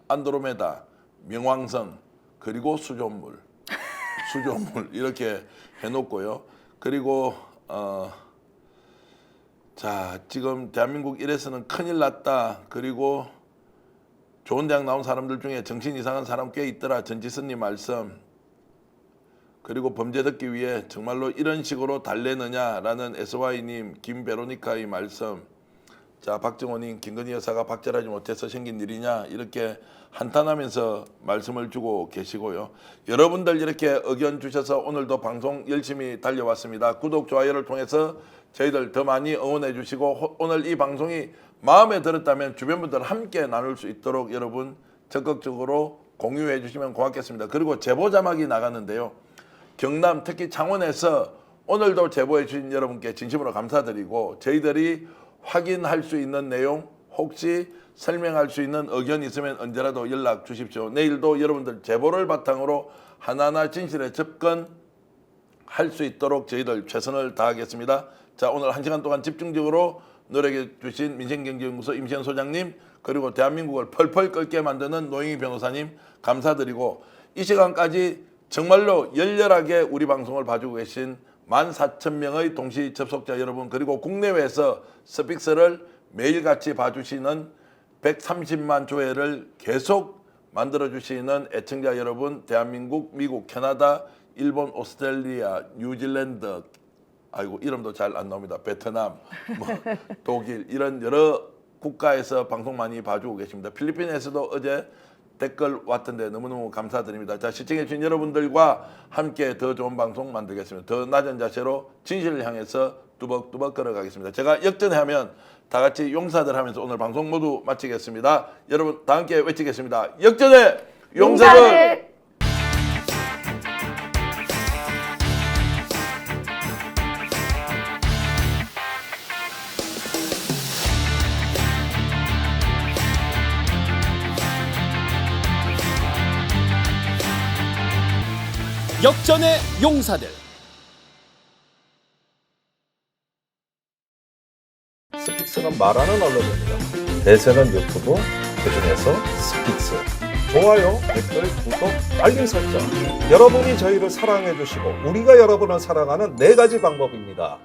안드로메다, 명왕성, 그리고 수조물 이렇게 해놓고요. 그리고 자, 지금 대한민국 이래서는 큰일 났다. 그리고 좋은 대학 나온 사람들 중에 정신 이상한 사람 꽤 있더라. 전지선님 말씀. 그리고 범죄 듣기 위해 정말로 이런 식으로 달래느냐라는 SY님, 김베로니카의 말씀. 자, 박정호님, 김건희 여사가 박절하지 못해서 생긴 일이냐 이렇게 한탄하면서 말씀을 주고 계시고요. 여러분들 이렇게 의견 주셔서 오늘도 방송 열심히 달려왔습니다. 구독, 좋아요를 통해서 저희들 더 많이 응원해 주시고 오늘 이 방송이 마음에 들었다면 주변 분들 함께 나눌 수 있도록 여러분 적극적으로 공유해 주시면 고맙겠습니다. 그리고 제보 자막이 나가는데요. 경남 특히 창원에서 오늘도 제보해 주신 여러분께 진심으로 감사드리고 저희들이 확인할 수 있는 내용 혹시 설명할 수 있는 의견 있으면 언제라도 연락 주십시오. 내일도 여러분들 제보를 바탕으로 하나하나 진실에 접근할 수 있도록 저희들 최선을 다하겠습니다. 자, 오늘 1시간 동안 집중적으로 노력해 주신 민생경제연구소 임시현 소장님, 그리고 대한민국을 펄펄 끓게 만드는 노영희 변호사님 감사드리고, 이 시간까지 정말로 열렬하게 우리 방송을 봐주고 계신 14,000명의 동시 접속자 여러분, 그리고 국내외에서 스픽스를 매일같이 봐주시는 130만 조회를 계속 만들어주시는 애청자 여러분, 대한민국, 미국, 캐나다, 일본, 오스트레일리아, 뉴질랜드, 아이고 이름도 잘 안 나옵니다. 베트남, 뭐, 독일, 이런 여러 국가에서 방송 많이 봐주고 계십니다. 필리핀에서도 어제 댓글 왔던데 너무너무 감사드립니다. 자, 시청해주신 여러분들과 함께 더 좋은 방송 만들겠습니다. 더 낮은 자세로 진실을 향해서 뚜벅뚜벅 걸어가겠습니다. 제가 역전하면 다 같이 용사들 하면서 오늘 방송 모두 마치겠습니다. 여러분 다 함께 외치겠습니다. 역전의 용사들! 역전의 용사들. 스픽스는 말하는 언론입니다. 대세는 유튜브, 그중에서 스픽스. 좋아요, 댓글, 구독, 알림 설정. 여러분이 저희를 사랑해 주시고 우리가 여러분을 사랑하는 4가지 방법입니다.